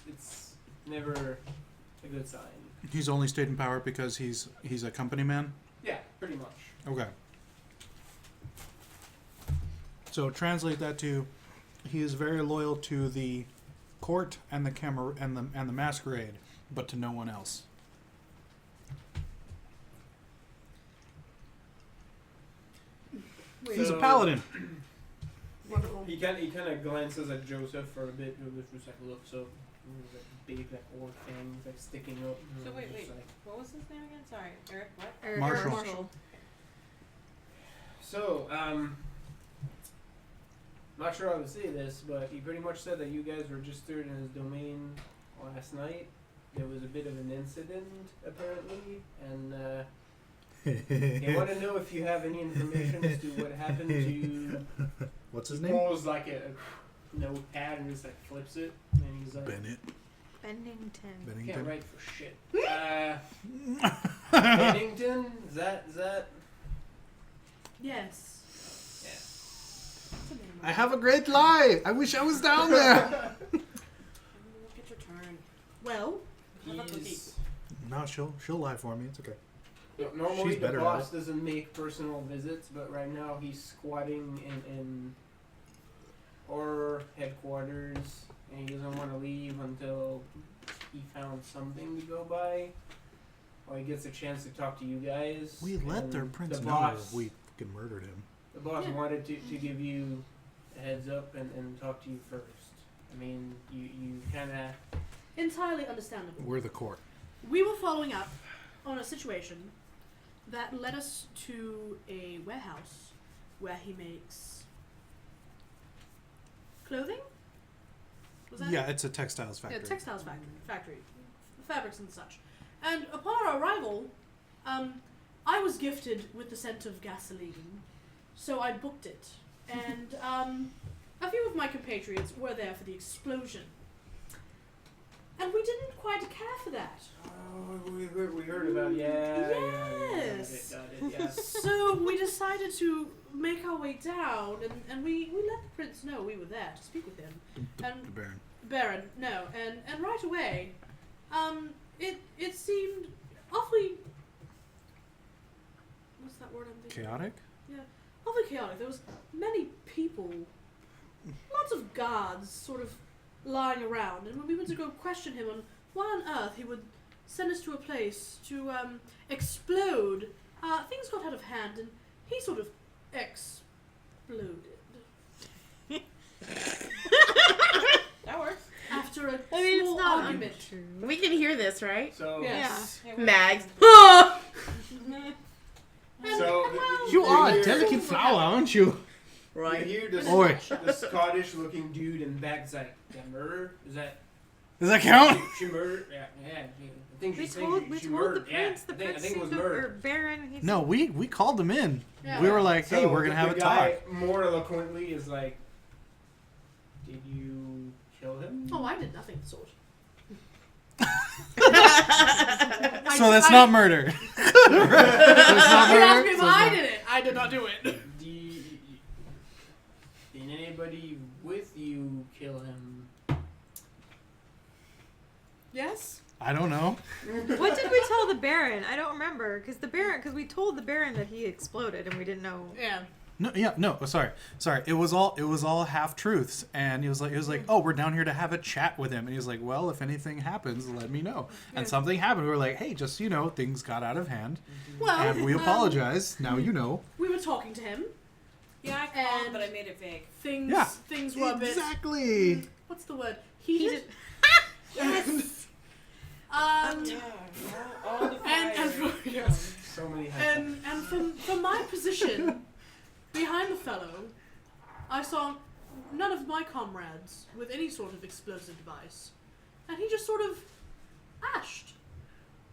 it's never a good sign. He's only stayed in power because he's a company man? Yeah, pretty much. Okay. So translate that to he is very loyal to the court and the masquerade, but to no one else. He's a So- paladin. Wonderful. He kind of glances at Joseph for a bit. Joseph just like looks up, like big like orc things like sticking up. So wait. just like- What was his name again? Sorry, Eric. What? Eric Marshall. So not sure how to say this, but he pretty much said that you guys registered in his domain last night. There was a bit of an incident apparently, and they want to know if you have any information as to what happened to. What's He pulls like a notepad and just like flips it, and he's like, Bennett. Bennington. "Can't Bennington. write for shit." Bennington? Is that? Yes. Yeah. That's a name. I have a great lie. I wish I was down there. Look at your turn. Well, He's No, she'll lie for me. It's okay. normally She's the better at boss doesn't make personal visits, but right now he's squatting in horror headquarters, and he doesn't want to leave until he found something to go by, or he gets a chance to talk to you guys. We let and their prince the know boss, we fucking murdered him. The boss Yeah. wanted to give you a heads up and talk to you first. I mean, you kind of. entirely understandable. We're the court. We were following up on a situation that led us to a warehouse where he makes clothing? Was that Yeah, it? it's a textiles factory. Yeah, textiles factory, fabrics and such. And upon our arrival, I was gifted with the scent of gasoline, so I booked it. And a few of my compatriots were there for the explosion. And we didn't quite care for that. Oh, we heard about Yes. Got it, yeah. So we decided to make our way down, and we let the prince know we were there to speak with him. The And Baron. Baron, no, and right away, it seemed awfully. What's that word I'm thinking? Chaotic? Yeah, awfully chaotic. There was many people, lots of guards, sort of lying around. And when we went to go question him on why on earth he would send us to a place to explode, things got out of hand, and he sort of exploded. That works. After after a I mean, small it's not argument. untrue. We can hear this, right? So Yes. Mags. So You are a hear- delicate flower, aren't you? You Right. hear the, Oi. the Scottish-looking dude in the back is like, "That murder? Is that Does that count? she murdered? Yeah. I think We she told she the murdered. prince. Yeah, The I prince think it was seemed to, or murder. Baron. He No, we called them in. Yeah. We were like, hey, So we're gonna have the a guy talk. more eloquently is like, "Did you kill him?" Oh, I did nothing of the sort. So that's not murder. That's not You asked murder. me if So I it's did it. I did not do it. Did anybody with you kill him? Yes. I don't know. What did we tell the Baron? I don't remember because we told the Baron that he exploded and we didn't know. Yeah. No. Sorry. It was all half truths, and he was like, oh, we're down here to have a chat with him, and he was like, well, if anything happens, let me know. And something happened. We were like, hey, just things got out of hand, Well, and we apologize. Now you know. we were talking to him. Yeah, I called, but I made it vague. Things were a bit. Exactly. What's the word? Heated. Yes. All the And fire. yes. So many. And from my position behind the fellow, I saw none of my comrades with any sort of explosive device, and he just sort of ashed.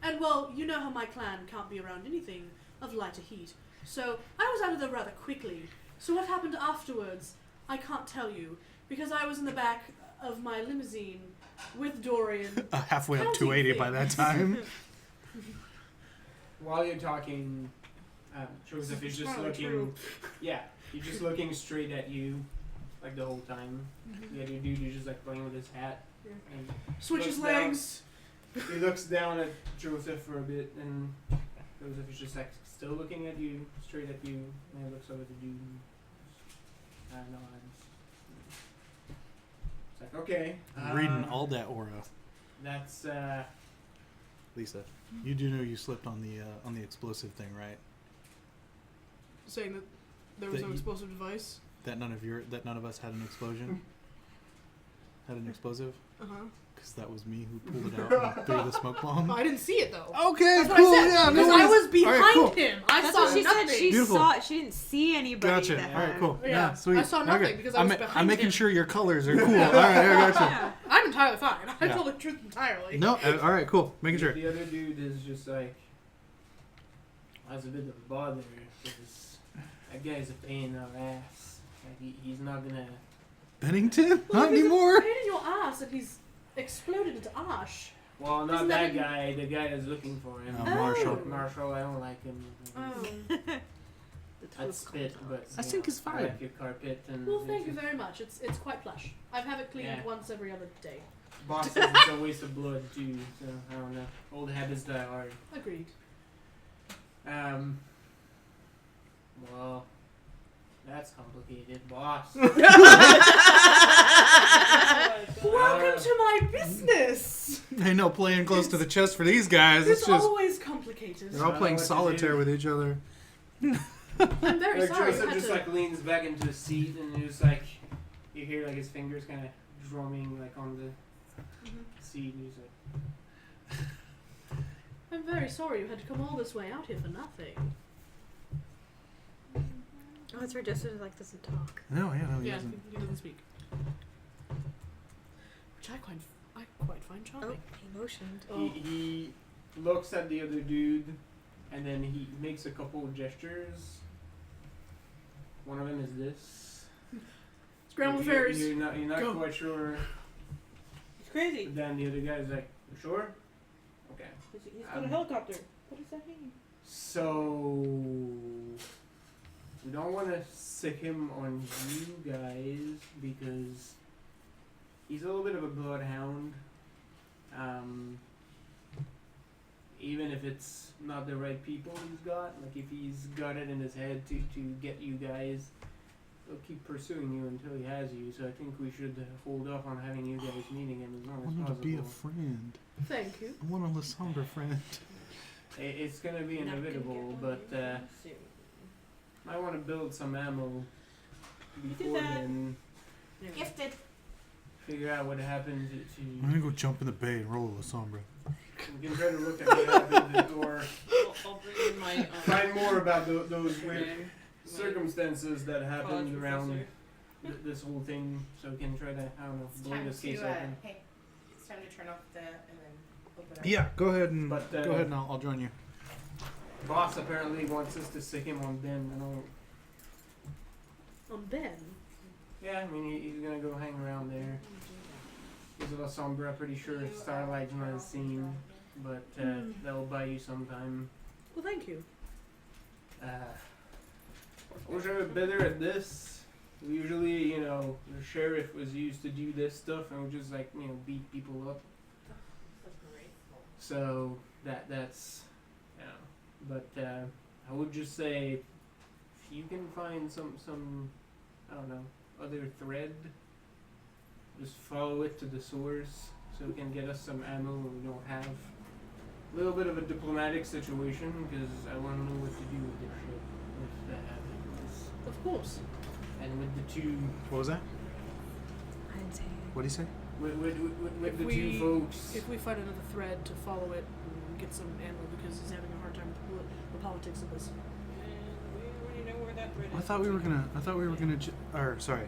And well, you know how my clan can't be around anything of lighter heat, so I was out of there rather quickly. So what happened afterwards, I can't tell you, because I was in the back of my limousine with Dorian. Halfway up Counting 280 by that things. time. While you're talking, Joseph is just Probably looking. true. Yeah, he's just looking straight at you, like the whole time. The other dude is just like playing with his hat. Yeah. And Switch his looks down- legs. He looks down at Joseph for a bit, and Joseph is just like still looking at you, straight at you, and he looks over the dude. And nods. It's like, okay. Reading all that aura. That's Lisa, you do know you slipped on the explosive thing, right? Saying that there was That no you- explosive device. That none of us had an explosion. Had an explosive? Uh huh. Because that was me who pulled it out and threw the smoke bomb. I didn't see it though. Okay, That's what cool. I said. Yeah, because no I worries. was behind All right, cool. him. I That's saw what she nothing. said. She Beautiful. saw. She didn't see anybody. Gotcha. That All right, had- cool. Yeah. Yeah, sweet. I saw nothing Okay. because I was I'm behind making him. sure your colors are cool. All right, I gotcha. Yeah. I'm entirely fine. I Yeah. told the truth entirely. No, all right, cool. Making sure. The other dude is just like, that's a bit of a bother because that guy's a pain in our ass. Like he's not gonna. Bennington? Well, Not if he's anymore. a pain in your ass and he's exploded into ash. Well, not Isn't that that guy. The guy that's looking for him. Oh, Marshall. Marshall, I don't like him. I'd spit, but I you think know, it's fine. I like your carpet and. Well, thank you very much. It's quite plush. I have it cleaned Yeah. once every other day. Boss says it's a waste of blood too, so I don't know. Old habits die hard. Agreed. Well, that's complicated, boss. Welcome to my business. I know, playing close to the chest for these guys. It's It's just always complicated. they're all I don't playing know what to solitaire do. with each other. I'm very Like sorry. Joseph I had just to... like leans back into his seat and just like you hear like his fingers kind of drumming like on the seat and he's like, I'm very sorry you had to come all this way out here for nothing. Oh, that's right. Joseph like doesn't talk. No, he Yeah, doesn't. he doesn't speak. Which I quite find Oh, charming. he motioned. he looks at the other dude and then he makes a couple of gestures. One of them is this. Scramble You're- fairies. You're not Go. quite sure. It's crazy. But then the other guy is like, "You sure?" Okay. He's got a helicopter. What does that mean? So we don't want to sick him on you guys because he's a little bit of a bloodhound. Even if it's not the right people he's got, like if he's got it in his head to get you guys, he'll keep pursuing you until he has you. So I think we should hold off on having you guys meeting him as I long as wanted to possible. be a friend. Thank you. I want a Lysandra friend. It's gonna be inevitable, but I want to build some ammo before that. then. Gifted. figure out what happened to. I'm gonna go jump in the bay and roll a sombra. We can try to look at what happened, or I'll bring in my find more about those weird man, my circumstances that happened college around professor. this whole thing, so we can try to, I don't know, It's blow time this case to, open. hey, it's time to turn off the, and then open up. Yeah, go ahead and But, go ahead and I'll join you. Boss apparently wants us to stick him on Ben. I don't. On Ben. Yeah, I mean he's gonna go hang around there. He's a La Sombra, pretty sure Starlight's not a scene, but that'll buy you some time. Well, thank you. I wish I were better at this. Usually, you know, the sheriff was used to do this stuff and would just like, you know, beat people up. So that's, you know, but I would just say, if you can find some, I don't know, other thread, just follow it to the source so it can get us some ammo when we don't have. A little bit of a diplomatic situation because I want to know what to do with this shit if that happens. Of course. And with the two, What was that? I didn't say it. What did he say? with If the we- two folks. If we find another thread to follow it and get some ammo because he's having a hard time with the politics of this. And we already know where that thread is. I thought we were gonna. Or sorry.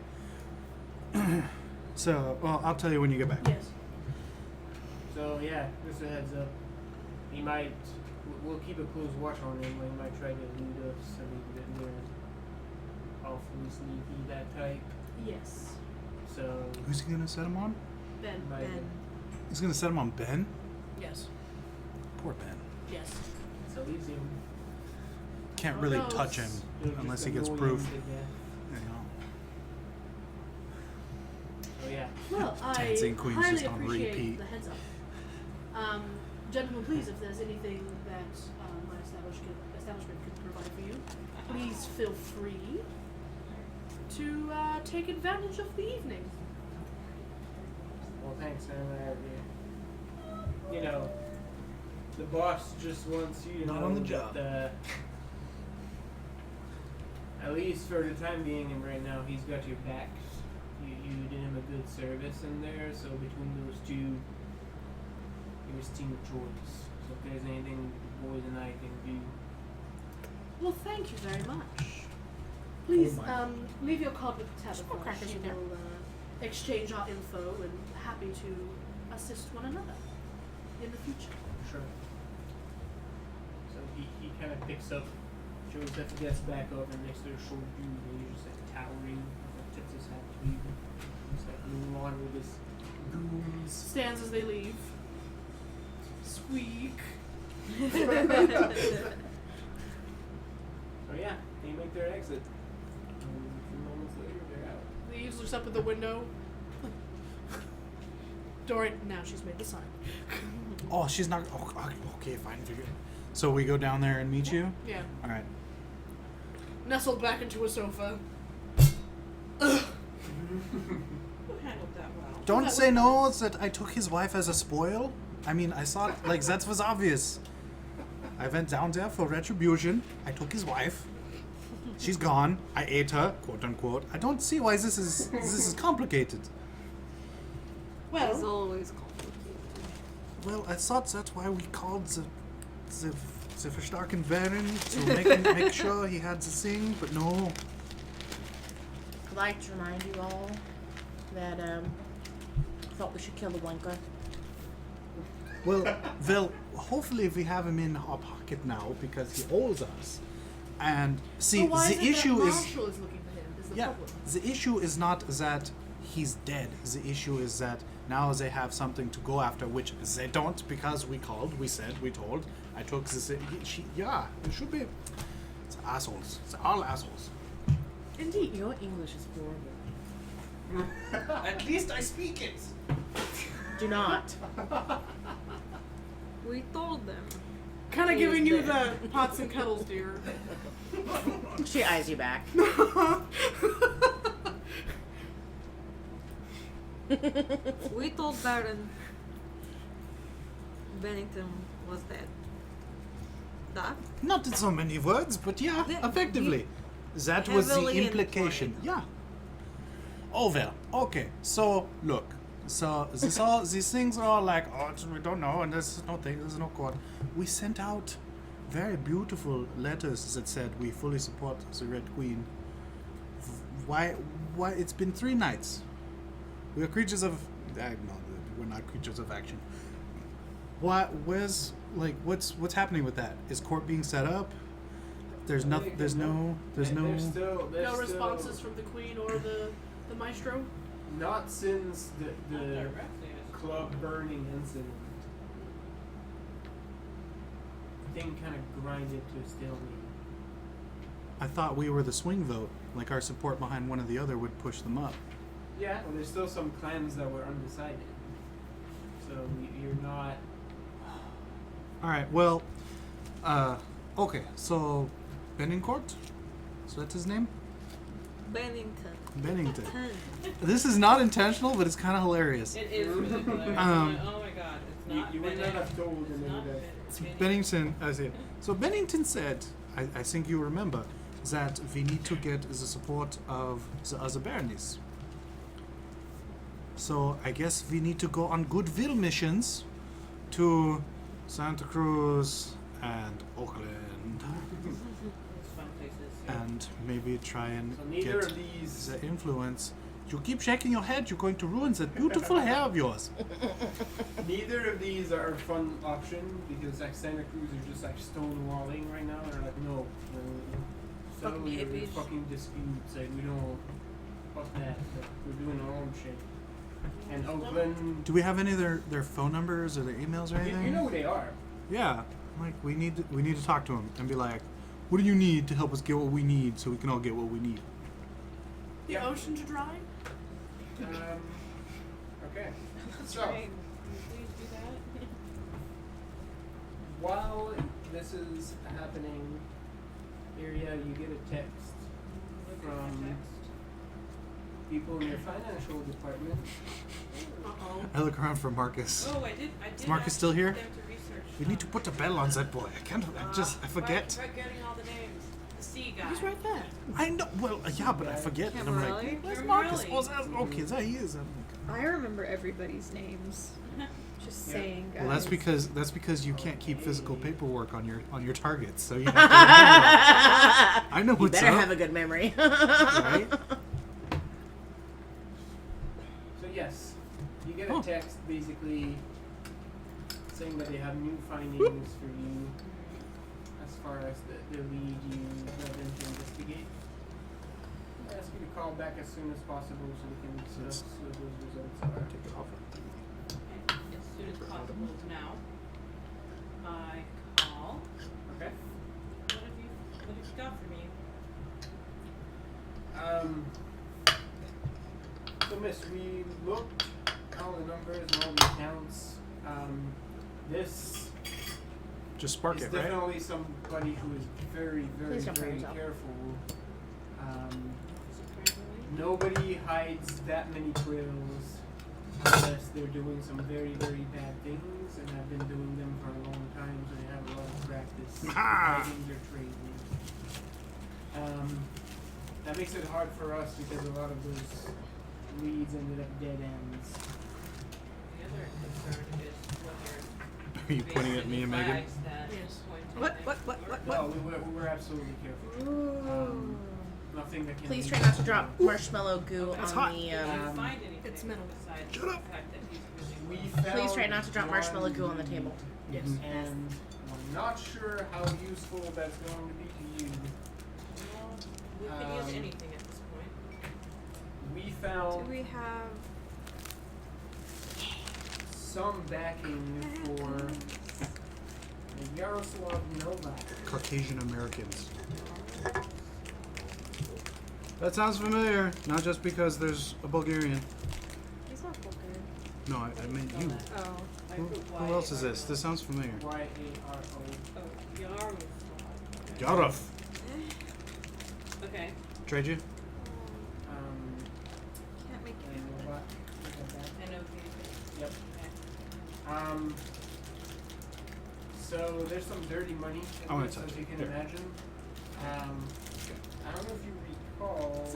So, well, I'll tell you when you get back. Yes. So yeah, just a heads up. He might. We'll keep a close watch on him. He might try to elude us. I mean, they're awfully sneaky, that type. Yes. So Who's he gonna set him on? Ben. might- Ben. He's gonna set him on Ben. Yes. Poor Ben. Yes. So leaves him. Can't Oh, really no, touch him it's- He'll unless just he gets annoy proof. him to death. You know. So yeah. Well, I Dancing Queen's highly just on appreciate repeat. the heads up. Gentlemen, please, if there's anything that my establishment can provide for you, please feel free to take advantage of the evening. Well, thanks, man. You know, the boss just wants you to Not know on the that, job. at least for the time being and right now, he's got your back. You did him a good service in there, so between those two, you're his team of choice. So if there's anything the boys and I can do, Well, thank you very much. Please, Oh my. leave your card with Tabitha. More crackers She in there. will exchange our info and happy to assist one another in the future. sure. So he kind of picks up Joseph, gets back up, and next to a short dude, and he's just like towering, like, tips his hat to you. He's like moving on with his goons. Stands as they leave. Squeak. So yeah, they make their exit. And a few moments later, they're out. Leaves, looks up at the window. Dory, now she's made the sign. Oh, she's not. Oh, okay, fine. Figure. So we go down there and meet you. Yeah. All right. Nestled back into a sofa. Who handled that well? Don't say no. That I took his wife as a spoil. I mean, I saw it. Like that was obvious. I went down there for retribution. I took his wife. She's gone. I ate her, quote unquote. I don't see why this is complicated. It's Well, always complicated. Well, I thought that's why we called the Verstärken Baron to make sure he had the thing, but no. I'd like to remind you all that I thought we should kill the wanker. Well, hopefully we have him in our pocket now because he owes us. And see, but why the is it issue that is Marshall is looking for him? Is the yeah, problem? the issue is not that he's dead. The issue is that now they have something to go after, which they don't because we called, we said, we told. I took this. It should be. It's assholes. It's all assholes. Indeed. Your English is horrible. At least I speak it. Do not. We told them. Kind of giving you the pots and kettles, dear. She eyes you back. We told Baron Bennington was dead. That? Not in so many words, but yeah, Yeah, effectively. That was the heavily implication. implied. Yeah. Oh well. Okay. So look, So this all these things are all like, oh, we don't know, and there's no thing, there's no court. We sent out very beautiful letters that said we fully support the Red Queen. Why? It's been 3 nights. We are creatures of. No, we're not creatures of action. Where's what's happening with that? Is court being set up? There's no. There's No responses from the queen or the maestro. Not since the Directly, club burning incident. Thing kind of grinded to a stalemate. I thought we were the swing vote. Like our support behind one or the other would push them up. Yeah, well, there's still some clans that were undecided. So you're not. All right. Well. Okay. So, Benningcourt. So that's his name. Bennington. Bennington. This is not intentional, but it's kind of hilarious. It is really hilarious. Um, Oh my god, it's not You would not Bennett. have told It's them not that. Bennett. Bennington, I see. So Bennington said, I think you remember, that we need to get the support of the other baronies. So I guess we need to go on goodwill missions to Santa Cruz and Oakland, It's fun places. Yeah. and maybe try and So neither get of these. the influence. You keep shaking your head, you're going to ruin that beautiful hair of yours. Neither of these are a fun option because like Santa Cruz is just like stonewalling right now. They're like, no, settle Fucking your hippies. fucking disputes. Like we don't. Fuck that. Like, we're doing our own shit. And Oakland. Do we have any of their phone numbers or their emails or anything? You know who they are. Yeah, like we need to talk to him and be like, what do you need to help us get what we need so we can all get what we need? The Yeah. ocean to dry. Okay. That's So right. Can you please do that? while this is happening, Iria, you get a text Look at from my text. people in your financial department. Uh-oh. I look around for Marcus. Oh, I did. Is Marcus still here? Them to research We need to put a bell on that boy. I can't. I forget. Right, getting all the names. The C guy. He's right there. I know. Well, yeah, but I forget. And I'm like, Camarelli? where's Camarelli. Marcus? Oh, that's okay. There he is. I'm like, I remember everybody's names. Just Yeah. saying, guys. well, that's because you can't keep physical paperwork on your targets, so you have to remember. I know You what's better up, have a good memory. right? So yes, you get a Oh. text basically saying that they have new findings for you as far as the lead you have them to investigate. I ask you to call back as soon as possible so we can discuss what those results are. Take it off. As soon as possible now. I call. Okay. What have you got for me? So Miss, we looked at all the numbers and all the accounts. This Just spark is it, right? definitely somebody who is very, very, Please don't burn very yourself. careful. Nobody hides that many trails unless they're doing some very, very bad things and have been doing them for a long time, so they have a lot of practice Ah. hiding their trails. That makes it hard for us because a lot of those leads ended up dead ends. The other concern is whether Are you pointing at me and Megan? flags that Yes. point to What? No, we were absolutely careful. Ooh. Nothing that can. Please lead try not to to- drop marshmallow goo That's on hot. the. Did you find anything it's metal. besides Shut the up. fact that he's really We well? found Please try not to drop marshmallow goo on the one table. lead, Yes. And I'm not sure how useful that's going to be to you. Well, we could use anything at this point. We Do found we have? some backing for Yaroslav Novak. Caucasian Americans. That sounds familiar. Not just because there's a Bulgarian. He's not Bulgarian. No, I meant you. Oh. Who else is this? This sounds familiar. Y-A-R-O. Oh, Yaroslav. Yarov. Okay. Trade you? Can't make it. And Novak. NOV. Yep. Okay. So there's some dirty money I in wanna this, touch as it. you can There. imagine. I don't know if you recall,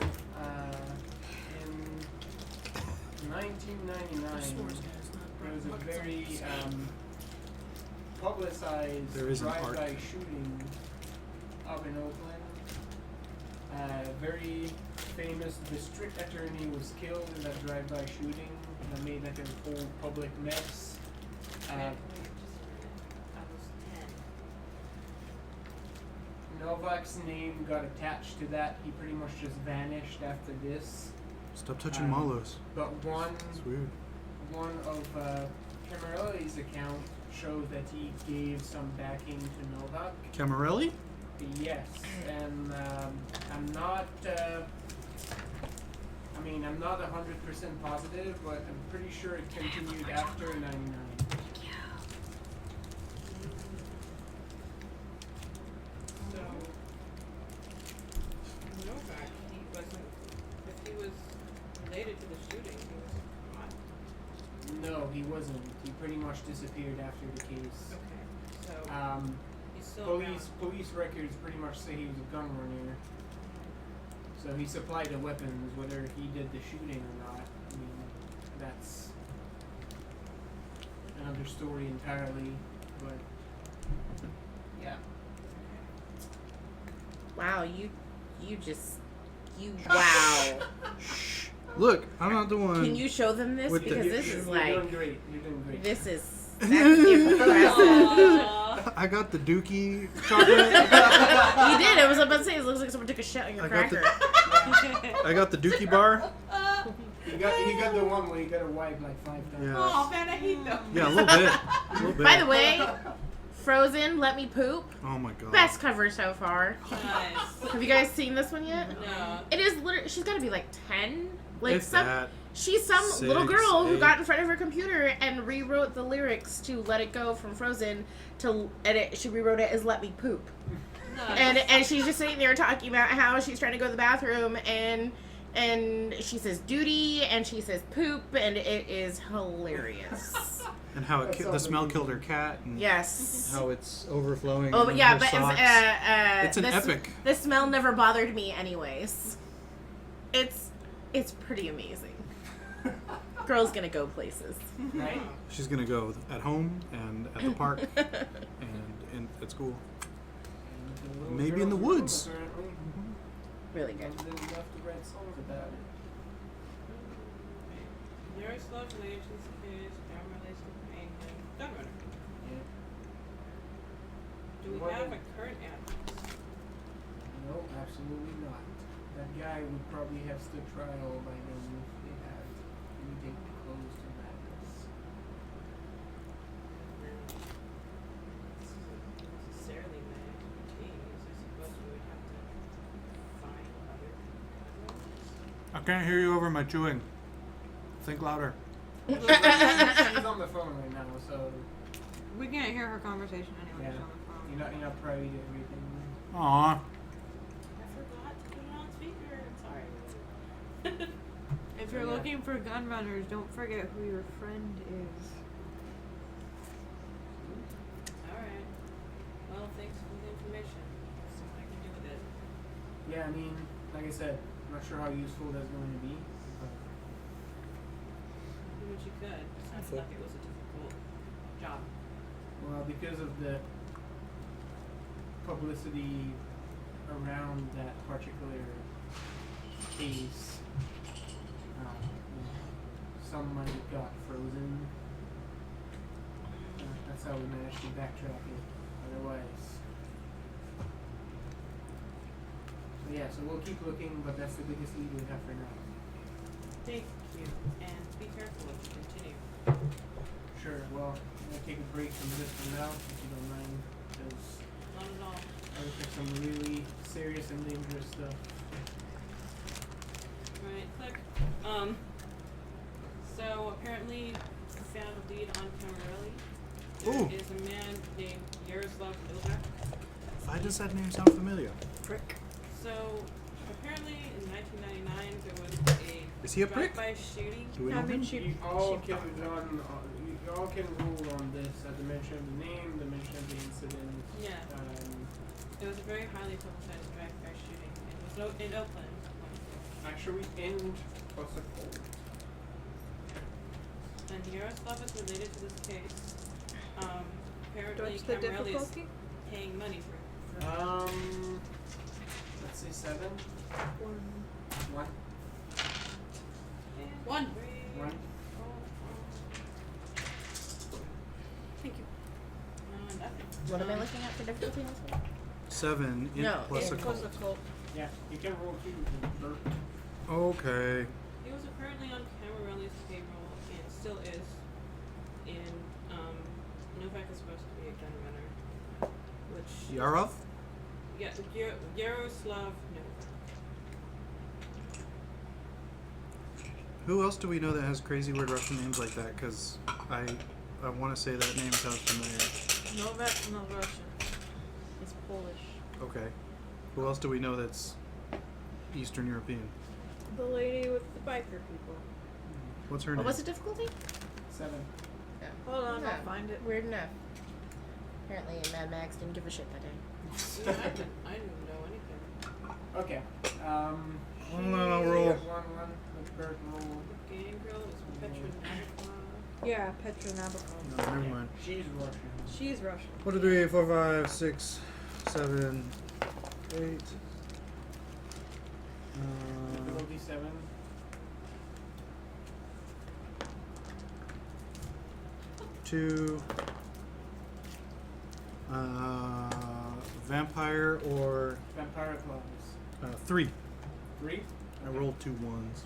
in 1999. Stores, guys, not There was a rocket very science. publicized There is an art. drive-by shooting up in Oakland. Very famous district attorney was killed in that drive-by shooting. That made like a whole public mess. Wait, just a minute. I was 10. Novak's name got attached to that. He pretty much just vanished after this. Stop touching Um, Malos. But It's weird. one of Camarelli's account shows that he gave some backing to Novak. Camarelli? Yes, and I'm not. I'm not 100% positive, but I'm pretty sure it continued after '99. So, Novak, he wasn't. If he was related to the shooting, he was not. No, he wasn't. He pretty much disappeared after the case. Okay. So he's still Police records pretty much say he was a gun runner. So he supplied the weapons, whether he did the shooting or not. I mean, that's another story entirely. But yeah. Wow, wow. Look, I'm not the one. Can you show them this? With the- Because this is You're like, doing great. You're doing great. that's impressive. I got the Dookie chocolate. You did. I was about to say, it looks like someone took a shit on your I got the- cracker. I got the Dookie bar. You got the one where you gotta wipe like 5 times. Yeah. Oh man, I hate them. Yeah, a little bit. A little bit. By the way, Frozen, Let Me Poop. Oh my god. Best cover so far. Nice. Have you guys seen this one yet? No. It is literally, she's got to be like 10. Like If some, that. she's some 6, little girl who 8. got in front of her computer and rewrote the lyrics to Let It Go from Frozen she rewrote it as Let Me Poop. Nice. And she's just sitting there talking about how she's trying to go to the bathroom and she says duty and she says poop and it is hilarious. And how That the sounds smell amazing. killed her cat. And Yes. how it's overflowing. Oh, but in yeah, her but socks. It's an the epic. The smell never bothered me anyways. It's pretty amazing. Girl's gonna go places. Right? She's gonna go at home and at the park and at school. And the little Maybe girl in the from woods. apparently. Really good. And then left to write songs about it. Yaroslav Legends is Camarelli's companion. Gunrunner. Yeah. Do we What have a- a current address? No, absolutely not. That guy would probably have stood trial by then if they had anything close to madness. No. This isn't necessarily my expertise. I suppose we would have to find other gunrunners. I can't hear you over my chewing. Think louder. She's on the phone right now, so We can't hear her conversation anyway. Yeah. She's on the phone. you're not privy to everything. Aw. I forgot to put it on speaker. Sorry. If you're Yeah. looking for gun runners, don't forget who your friend is. Alright. Well, thanks for the information. See what I can do with it. Yeah, I mean, like I said, I'm not sure how useful that's going to be. But Do what you could. Sounds like it was a difficult job. well, because of the publicity around that particular case, some money got frozen. That's how we managed to backtrack it. Otherwise, so yeah. So we'll keep looking, but that's the biggest lead we have for now. Thank you. And be careful if you continue. Sure. Well, I'm gonna take a break from this for now, if you don't mind, because Not at all. I look at some really serious and dangerous stuff. Right, click. So apparently found a lead on Camarelli. There Ooh. is a man named Yaroslav Novak. Why does that name sound familiar? Prick. So apparently in 1999 there was Is he a prick? drive-by shooting. Do we know him? You all can rule on this at the mention of the name, the mention of the incident. Yeah. It was a very highly publicized drive-by shooting. It was in Oakland. Actually, in what's it called? and Yaroslav is related to this case. Apparently What's the Camarelli is difficulty? paying money for it. Let's say 7. 1. One. 1. Thank you. Nothing. What am I looking at for difficulty? 7 No, plus it a Was cult. a cult. Yeah, you can roll 2 with Bert. Okay. He was apparently on Camarelli's payroll and still is. And Novak is supposed to be a gun runner. Which Yarov? yeah, Yaroslav Novak. Who else do we know that has crazy weird Russian names like that? Because I want to say that name sounds familiar. Novak's not Russian. He's Polish. Okay. Who else do we know that's Eastern European? The lady with the biker people. What's her What name? was the difficulty? 7. Hold on, Yeah. I'll find it. Weird enough. Apparently, Mad Max didn't give a shit that day. I didn't know anything. Okay. Hold on, I'll roll. 1. Let Bert roll. The gang girl is Petra Nabokov. Yeah, Petra Nabokov. No, never mind. She's Russian. She's Russian. 1, 2, 3, 4, 5, 6, 7, 8. Difficulty 7. 2. Vampire or Vampire claws. 3. 3. I rolled 2 ones.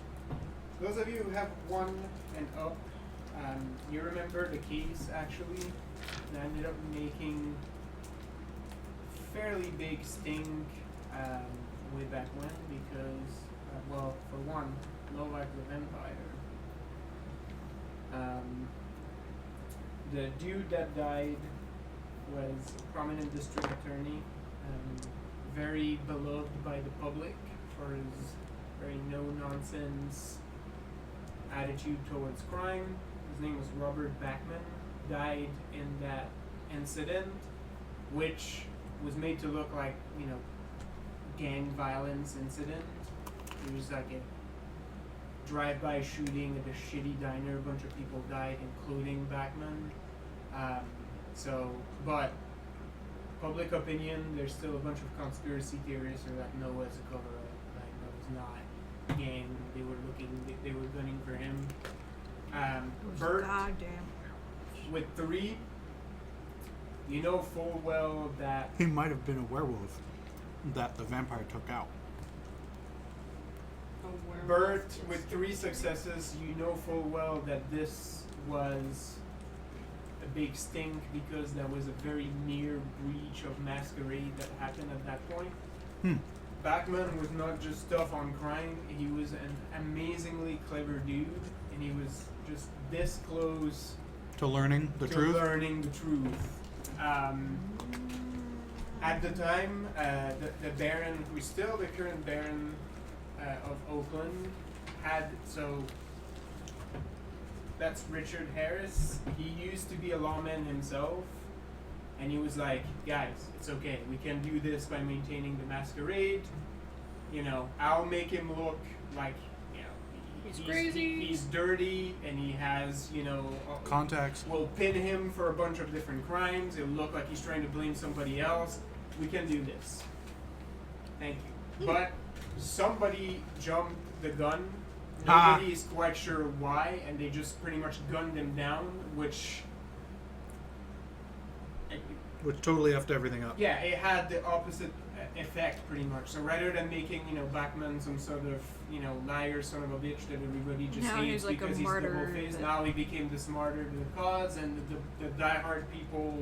Those of you who have 1 and up, you remember the case actually that ended up making fairly big stink way back when because, well, for one, Novak the vampire. The dude that died was a prominent district attorney, very beloved by the public for his very no-nonsense attitude towards crime. His name was Robert Bachman. Died in that incident, which was made to look like, gang violence incident. It was like a drive-by shooting at a shitty diner. A bunch of people died, including Bachman. But public opinion, there's still a bunch of conspiracy theorists who are like, no, it's a cover-up. Like, no, it's not. Gang, they were gunning for him. Bert, Goddamn. with 3, you know full well that He might have been a werewolf that the vampire took out. A werewolf Bert, is- with 3 successes, you know full well that this was a big stink because there was a very near breach of masquerade that happened at that point. Bachman was not just tough on crime, he was an amazingly clever dude, and he was just this close To learning the to truth? learning the truth. At the time, the Baron, who's still the current Baron of Oakland, that's Richard Harris. He used to be a lawman himself, and he was like, guys, it's okay. We can do this by maintaining the masquerade. I'll make him look like, He's crazy. He's dirty, and he has, Contacts. we'll pin him for a bunch of different crimes. It'll look like he's trying to blame somebody else. We can do this. Thank you. But somebody jumped the gun. Nobody is quite sure why, and they just pretty much gunned him down, which Totally effed everything up. yeah, it had the opposite effect pretty much. So rather than making, Bachman some sort of, liar son of a bitch that everybody just Now hates he's like a because he's martyr double-faced, that- now he became this martyr to the cause, and the diehard people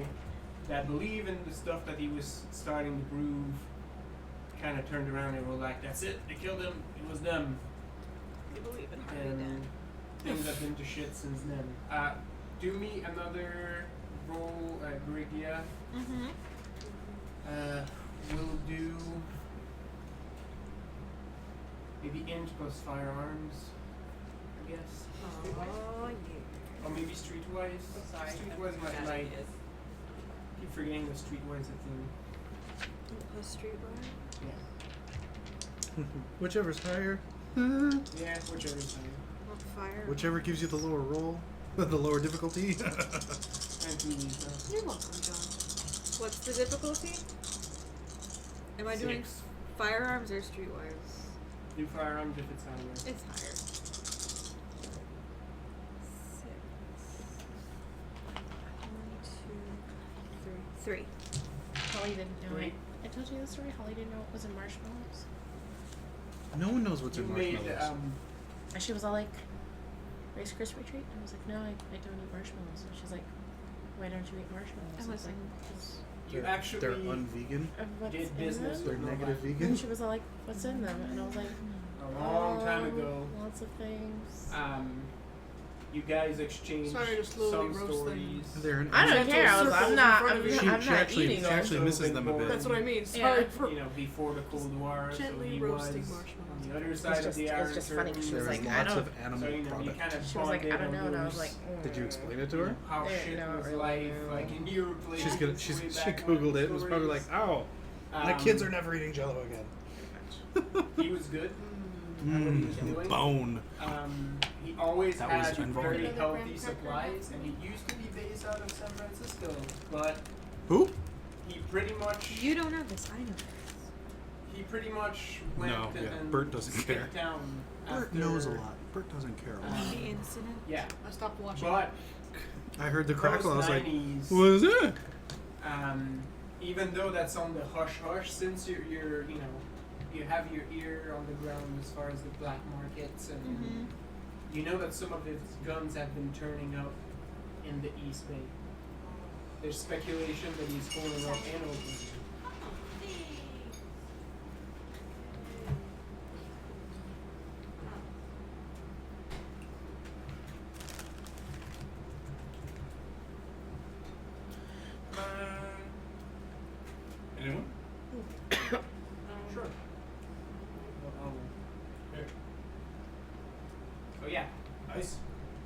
that believe in the stuff that he was starting to prove kind of turned around and were like, that's it, they killed him, it was them. You believe in And things have been to shit since then. Do me another roll, Brigia. Mm-hmm. We'll do maybe int plus firearms, I guess. Oh, yeah. Or maybe streetwise. Oh, sorry. Streetwise might like. Keep forgetting the streetwise a thing. Plus streetwise. Yeah. Whichever's higher. Yeah, whichever side. Not fire. Whichever gives you the lower roll. The lower difficulty. Thank you, Lisa. You're welcome, John. What's the difficulty? Am I doing 6. firearms or streetwise? Do firearms if it's higher. It's higher. 6. 1, 2, 3. 3. Holly didn't know Three. it. I told you the story. Holly didn't know it was in marshmallows. No one knows what's You in made marshmallows. And she was all like, Rice Krispie treat? And I was like, no, I don't eat marshmallows. And she's like, why don't you eat marshmallows? I I was like, wasn't. you actually They're un-vegan. What's did in business them? They're with negative nobody. vegan. And she was all like, what's in them? And I was like, A long time "Oh, ago, lots of things. you guys exchanged Sorry to slowly some roast them. stories. They're an I don't Gentle care. circles I'm in not. front I'm, of you. She I'm not actually- eating she them. actually misses them a bit. That's what I mean. Yeah. Sorry for You know, before the Cold War, so gently he roasting was marshmallows. on the other side of the it Iron was just funny 'cause she was Curtain. like, There's I lots don't- of animal So, you know, you products. kind of She was like, I bonded don't know. on And I was those, like, Did you explain it to her? how Yeah, shit no, was really, life, no. like in your place. She's gonna. way She back when googled it. It was probably like, stories. "Ow, my kids are never eating Jello again." He was good. at what he was doing. Bone. He always That had was involved. very Another healthy graham cracker supplies, and he used to be based out of San Francisco, but Who? he pretty much You don't know this. I know this. he pretty much went No, and yeah, then Bert doesn't stepped care. down. Bert after, knows a lot. Bert doesn't care a lot. The incident. Yeah, I stopped watching. but I heard the crackle. I was like, 90s, "What is that?" even though that's on the hush hush, since you're you know you have your ear on the ground as far as the black markets, and you know that some of his guns have been turning up in the East Bay. There's speculation that he's pulling up in Oakland. Anyone? Sure. Here. Oh yeah. Nice.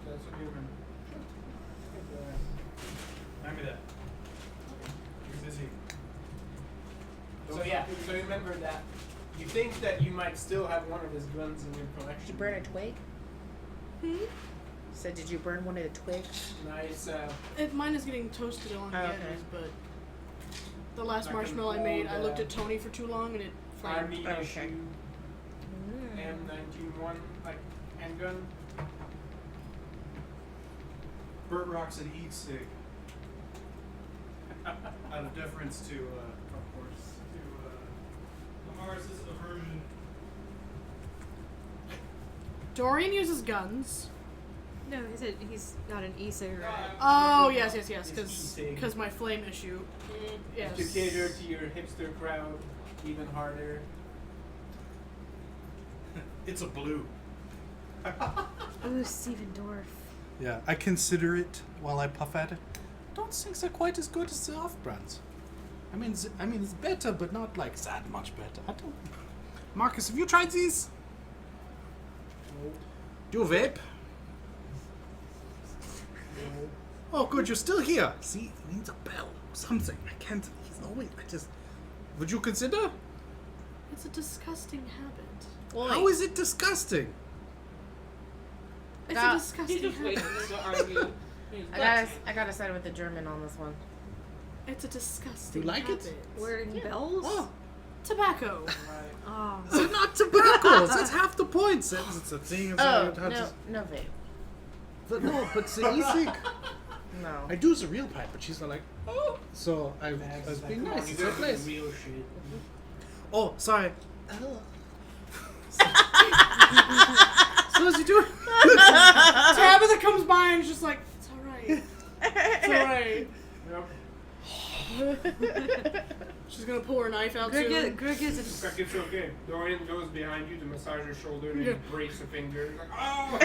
So that's what you remember. Hand me that. Here's this. So yeah, so remember that you think that you might still have one of his guns in your collection. Did you burn a twig? So did you burn one of the twigs? Nice. Mine is getting toasted on the Oh, okay. edges, but the last I can marshmallow I made, I hold, looked at Tony for too long and it flamed. Army Okay. issue M19-1 like handgun. Bert rocks an eat stick. Out of deference to, of course, to Lamar's aversion. Dorian uses guns. No, he said he's got an e-cigarette. Oh, yes, yes, His e-cig. because my flame issue. Yes. To cater to your hipster crowd even harder. It's a blue. Ooh, Steven Dorff. Yeah, I consider it while I puff at it. Don't think they're quite as good as the off-brands. I mean, it's better, but not like that much better. I don't. Marcus, have you tried these? Do you vape? Oh, good, you're still here. See, it needs a bell or something. I can't. He's always. I just. Would you consider? It's a disgusting habit. Well, How is it disgusting? It's That- a He's disgusting just waiting habit. to argue. I gotta side with the German on this one. It's a disgusting You like it? habit. Wearing bells? Oh, Tobacco. Right. Oh. they're not tobaccos. That's half the point. It's a thing. It's Oh, not- no vape. But no, but the e-cig. No. I do the real pipe, but she's not like, oh. So I was being Come on, nice. you It's her gotta do place. the real shit. Oh, sorry. So what's he doing? Tabitha comes by and is just like, it's alright. It's alright. Yep. She's gonna pull her knife out soon. Greg is It's like it's okay. Dorian goes behind you to massage your shoulder and Yeah. then brace a finger. Like, oh!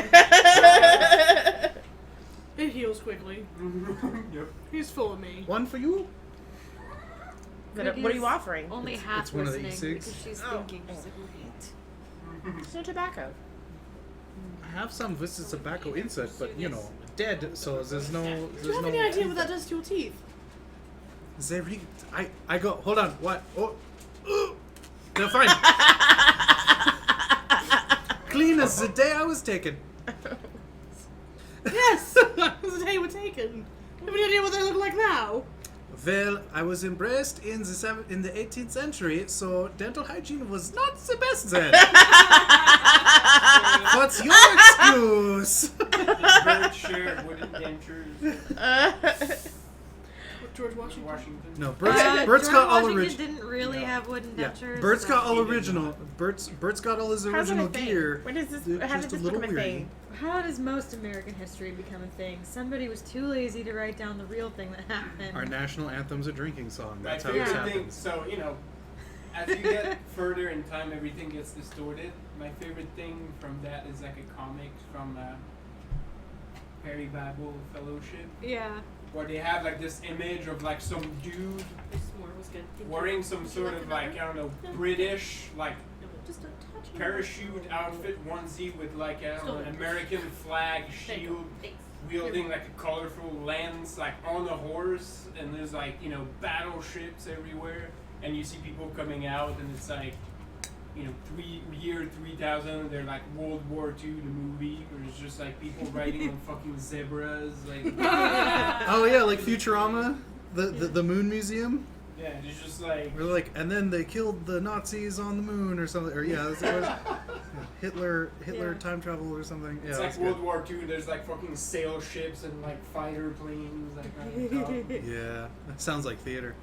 It heals quickly. Yep. He's full of me. One for you. What are you offering? only It's- half it's one of the listening E6s. because she's Oh. thinking. She's like, wait. It's no tobacco. I have some with the tobacco insert, but you know, dead. So there's no. Do There's you have no. any idea what that does to your teeth? They really. I go. Hold on. What? Oh. They're fine. Clean as the day I was taken. Yes! they were taken. Have any idea what they look like now? Well, I was embraced in the 18th century, so dental hygiene was not the best then. What's your excuse? Bird shirt, wooden dentures. George Washington. No, Bert's got George all Washington original. didn't really have wooden Yeah, dentures. Bert's got all He did original. not. Bert's got all his How's that original a thing? gear. When is this? They're How did just this a little become a weirdy. thing? How does most American history become a thing? Somebody was too lazy to write down the real thing that happened. Our national anthem's a drinking song. My That's how favorite this thing, happens. so, as you get further in time, everything gets distorted. My favorite thing from that is like a comic from Harry Bible Fellowship, Yeah. where they have like this image of like some dude This more was good. wearing some sort of like, I don't know, British like Just a touch. parachute outfit onesie with like I don't know, an American flag shield, Thanks. wielding like a colorful lance, like on a horse, and there's like battleships everywhere, and you see people coming out, and it's like 3000, they're like World War II, the movie, where it's just like people riding on fucking zebras, like Oh yeah, like Futurama, the Moon Museum. yeah, it's just like Or like, and then they killed the Nazis on the moon or something. Or yeah, it was Hitler Yeah. time travel or something. Yeah, it's it like was World good. War II. There's like fucking sail ships and like fighter planes, like on top. Yeah, that sounds like theater.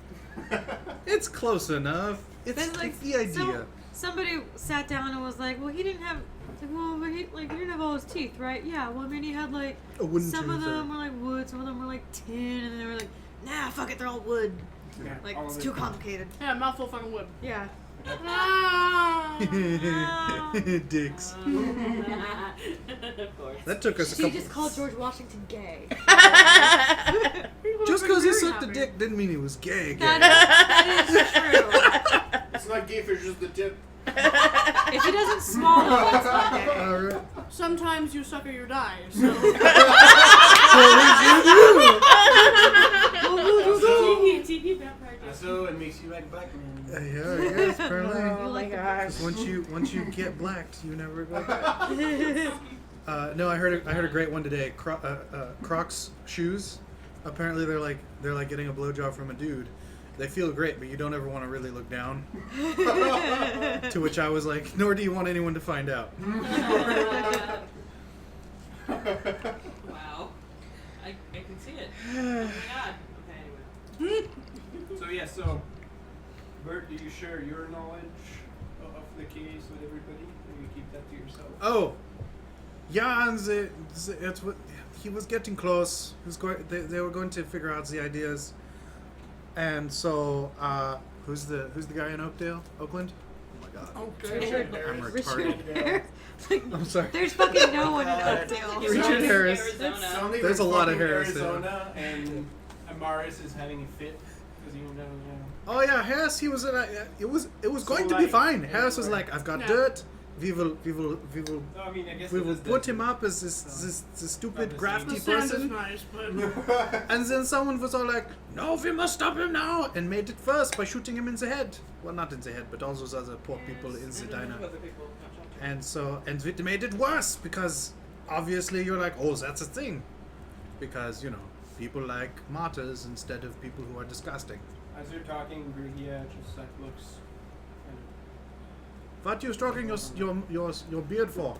It's close enough. It's, Then, like, it's the idea. Somebody sat down and was like, "Well, he didn't have." Like, well, but he didn't have all his teeth, right? Yeah. Well, I mean, he had like A wooden some of tooth or- them were like wood, some of them were like tin, and they were like, "Nah, fuck it, they're all wood." Yeah, Like all it's of too it. complicated. Yeah, mouthful of fucking wood. Yeah. Ah. Dicks. Of course. That took us a She couple. just called George Washington gay. Just because he sucked a dick didn't mean he was gay. That is true. It's not gay for just the tip. If he doesn't swallow, it's not gay. All right. Sometimes you suck or you die. So. So it makes you like black men. Yeah, I guess apparently. Oh my gosh. Once you get blacked, you never go back. No, I heard a great one today. Crocs shoes. Apparently, they're like getting a blowjob from a dude. They feel great, but you don't ever want to really look down. To which I was like, nor do you want anyone to find out. Wow. I can see it. Oh my god. Okay, anyway. So Bert, do you share your knowledge of the case with everybody, or you keep that to yourself? Oh, yeah, and it's what he was getting close. He was they were going to figure out the ideas, and so who's the guy in Oakland? Oh my god, Richard I'm Richard retarded. Harris. Like, I'm sorry. there's fucking no one in Oakdale. Richard Harris. Arizona. There's a lot of fucking Harris there. Arizona, and Amaris is having a fit because you know. Oh yeah, Harris. He was. It was So, going to be like, fine. yeah, Harris was like- like, I've got Yeah. dirt. We will No, I mean, I guess we it will is put the- him up as this stupid the grafty The sound is person. nice, but And then someone was all like, "No, we must stop him now!" and made it first by shooting him in the head. Well, not in the head, but all those other poor people in the diner. And it made it worse because obviously you're like, oh, that's a thing, because people like martyrs instead of people who are disgusting. As you're talking, Brigida just like looks. What you stroking your beard for?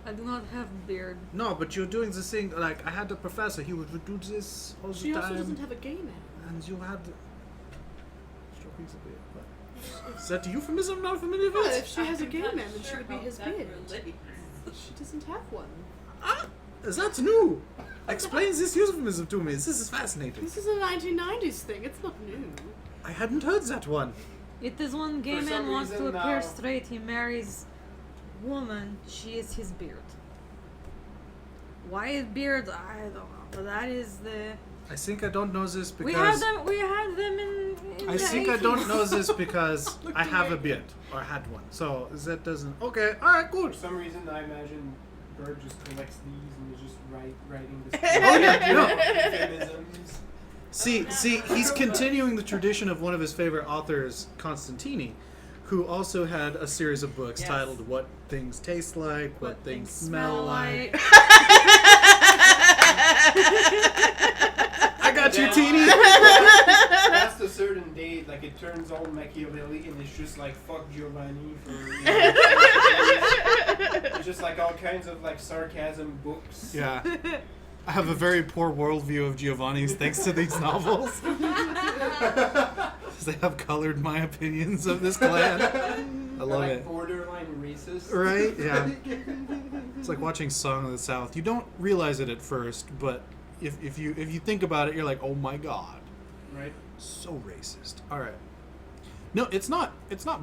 I do not have a beard. No, but you're doing this thing like I had a professor. He would do this all she the also time, doesn't have a gay man. and you had stroking the beard. What? Is that a euphemism? Not familiar Well, with? if she has a gay man, then she would be his beard. Relates. She doesn't have one. Ah, that's new. Explain this euphemism to me. This is fascinating. This is a 1990s thing. It's not new. I hadn't heard that one. It is when gay For man some wants to reason appear now- straight, he marries woman, she is his beard. Why is beard? I don't know. But that is the I think I don't know this because we had them in I the think I don't 80s. know this because I have a beard or had one. So that doesn't. Okay, all right, For good. some reason, I imagine Bird just collects these and is just writing this. Oh, yeah, no. euphemisms. See, he's continuing the tradition of one of his favorite authors, Constantini, who also had a series of books Yes. titled "What Things Taste Like," "What Things Smell Like." I got you, Yeah. teeny. Past a certain date, like it turns all Machiavelli, and it's just like fuck Giovanni for. It's just like all kinds of like sarcasm books. Yeah. I have a very poor worldview of Giovanni's thanks to these novels. They have colored my opinions of this clan. I love like it. Borderline racist. Right? Yeah. It's like watching Song of the South. You don't realize it at first, but if you think about it, you're like, oh my god, Right. so racist. All right. No, it's not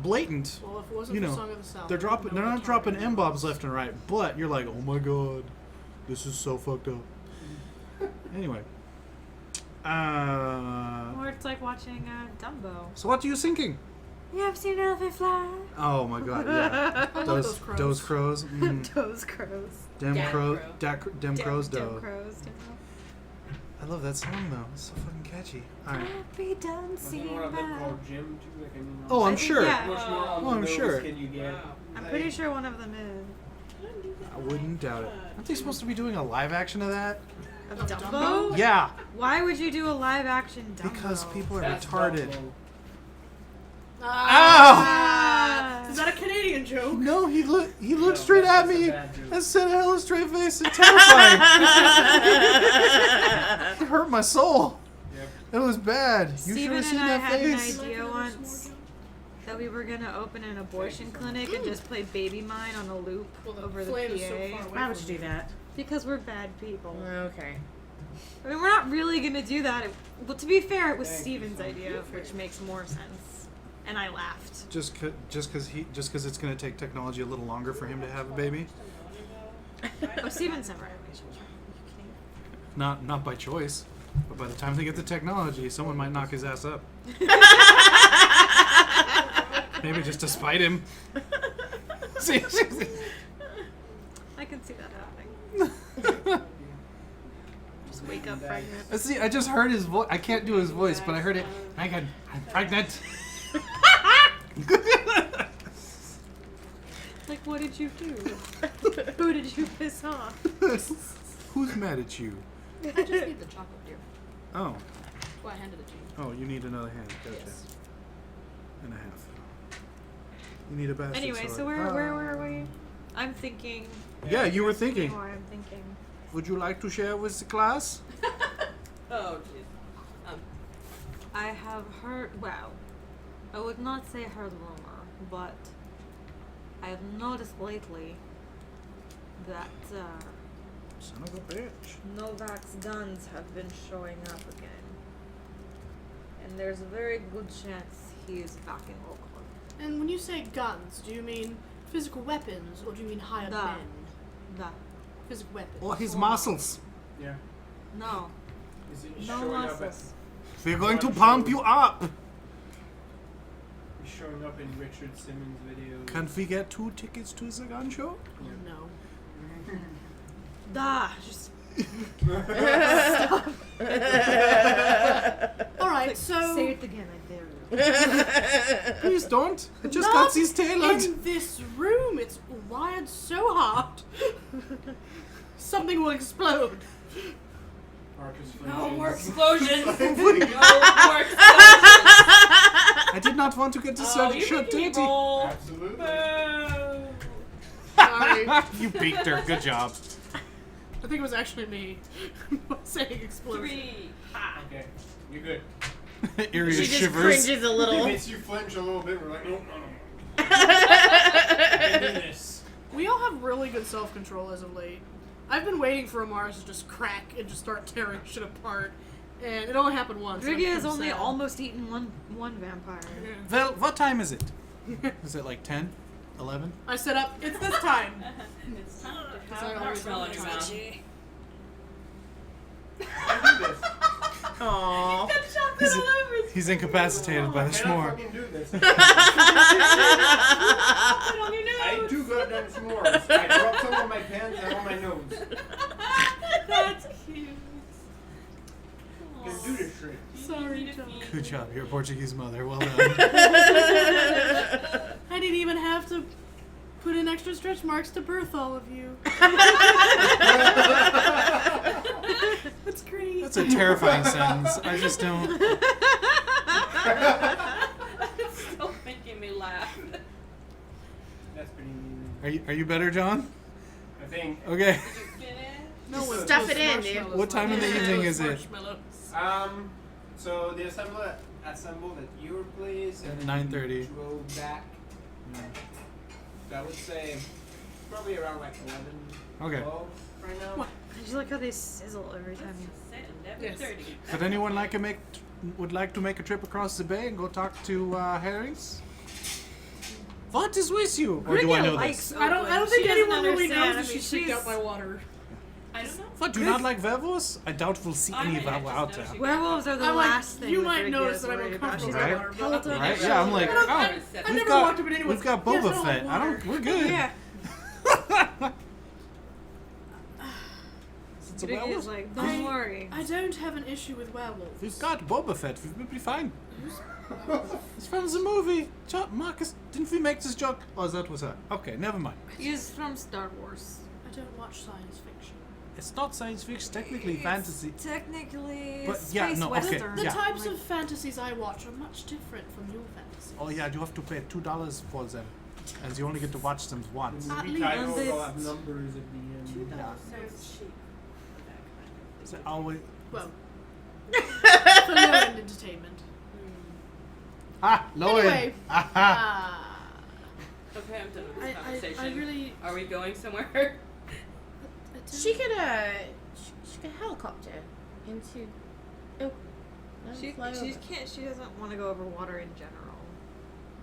blatant. Well, if it wasn't You for know, Song of the South, They're I wouldn't know not what dropping Target M-bobs was. left and right, but you're like, oh my god, this is so fucked up. Anyway. Or it's like watching Dumbo. So what are you thinking? You ever seen an elephant fly? Oh my god, yeah. I love those crows. Those crows. Those crows. Dem Dad crow. crow. Dem crows Dim doe. crows. Dim I love that song though. It's so fucking catchy. Alright. Happy done Wasn't seeing one of them that. called Jim too? Like, I mean, Oh, I I'm think, sure. yeah. How much more on Oh, the I'm nose sure. can you get? I'm pretty sure one of them is. I wouldn't doubt it. Aren't they supposed to be doing a live action of that? Of Of Dumbo? Dumbo? Yeah. Why would you do a live action Dumbo? Because people are That's retarded. Dumbo. Ah. Is that a Canadian joke? No, he looked No, straight at that's a me bad joke. and said a hella straight face and terrifying. It hurt my soul. Yep. It was bad. You should Steven have seen and I that had an face. idea once that we were gonna open an abortion clinic and just play Baby Mine on a loop Well, the over the flame is so PA. far away Why would from you do that? Because we're bad people. Okay. I mean, we're not really gonna do that. Well, to be fair, it was Thank you Steven's so much. idea, which makes more sense. And I laughed. Just because it's going to take technology a little longer for him to have a baby. Oh, Steven's never had a baby. Not by choice, but by the time they get the technology, someone might knock his ass up. Maybe just to spite him. See, I can see that happening. Just wake up pregnant. see, I just heard his voice. I can't do his voice, but I heard it. Megan, I'm pregnant. Like, what did you do? Who did you piss off? Who's mad at you? I just need the chocolate beer. Oh, Well, I handed it to you. oh, you need another hand. Gotcha. Yes. And a half. You need a bastard Anyway, sword. so where were we? I'm thinking. Yeah, you were thinking. More, I'm thinking. Would you like to share with the class? Oh, jeez. I have heard. Well, I would not say heard rumor, but I have noticed lately that Son of a bitch. Novak's guns have been showing up again, and there's a very good chance he is back in Oakland. And when you say guns, do you mean physical weapons or do you mean hired Da. men? Da. Physical weapons. Or his Or muscles. Yeah. No, Is it no showing up muscles. We're going to pump you up. He's showing up in Richard Simmons videos. Can we get 2 tickets to the gun show? No. Da. Just Alright, so say it again. I dare you. Please don't. I just Not got these tailored. in this room, it's wired so hard. Something will explode. Marcus No more French's- explosions! No more explosions! I did not want to get this Oh, you shirt making me dirty. roll. Absolutely. Boo. Sorry. You beaked her. Good job. I think it was actually me saying explosion. 3. Ha. Okay, you're good. Iria She just shivers. cringes a It little. makes you flinch a little bit. We're like, no. I can do this. We all have really good self-control as of late. I've been waiting for Amars to just crack and just start tearing shit apart, and it only happened once. and Driggy I'm has only sad. almost eaten one vampire. Yeah. Well, what time is it? Is it like 10? 11? I set up. It's this time. It's time to Because I have always marshmallow in want your to mouth. I do this. Aww. He's incapacitated by the Can I s'more. fucking do this? Put it on your nose. I do goddamn s'mores. I dropped some on my pants and on my nose. That's cute. You can do this shit. Sorry, You John. need to Good job. You're a Portuguese mother. Well done. I didn't even have to put in extra stretch marks to birth all of you. That's great. That's a terrifying sentence. I just don't. It's still making me laugh. That's pretty mean. Are you better, John? I think. Okay. Did you finish? No Just one stuff knows it in, dude. marshmallows What time like of the that. evening is it? Marshmallows. So they assembled at your place and then 9:30. you drove back. So I would say probably around like 11, Okay. 12 right now. What? I just like how they sizzle every time you. Yes. 11:30. Would anyone would like to make a trip across the bay and go talk to Harry's? What is with you? Or do I know this? I don't She think doesn't anyone really understand. knows that I mean, she's freaked she's- out by water. I don't know. What, do you not like werewolves? I doubt we'll see any werewolves out there. Werewolves are the I'm like, last thing you that might Rick notice is that I'm worried about. uncomfortable She's Right? by water. but- Peloton Right? never Yeah, I'm showed like, her. oh, I we've never got- walked up and anyone. we've got Yes, Boba I don't Fett. like I water. don't. We're good. Yeah. It's a Rick werewolf. is like, don't worry. I don't have an issue with werewolves. We've got Boba Fett. We'll be fine. It's from the movie. Marcus, didn't we make this joke? Oh, that was her. Okay, never mind. He's from Star Wars. I don't watch science fiction. It's not science fiction. Technically, It's fantasy. Technically, But, space yeah, no, okay, western. The yeah. types of fantasies I watch are much different from your fantasies. Oh yeah, you have to pay $2 for them, and you only get to watch them once. The movie least. titles And will have it's- numbers at the end. Yeah. Sounds cheap. So always. Well, for low-end entertainment. Low Anyway, end. Aha. Okay, I'm done with I, this conversation. I really. Are we going somewhere? I don't- She could she could helicopter into. Oh. She fly over. can't. She doesn't want to go over water in general.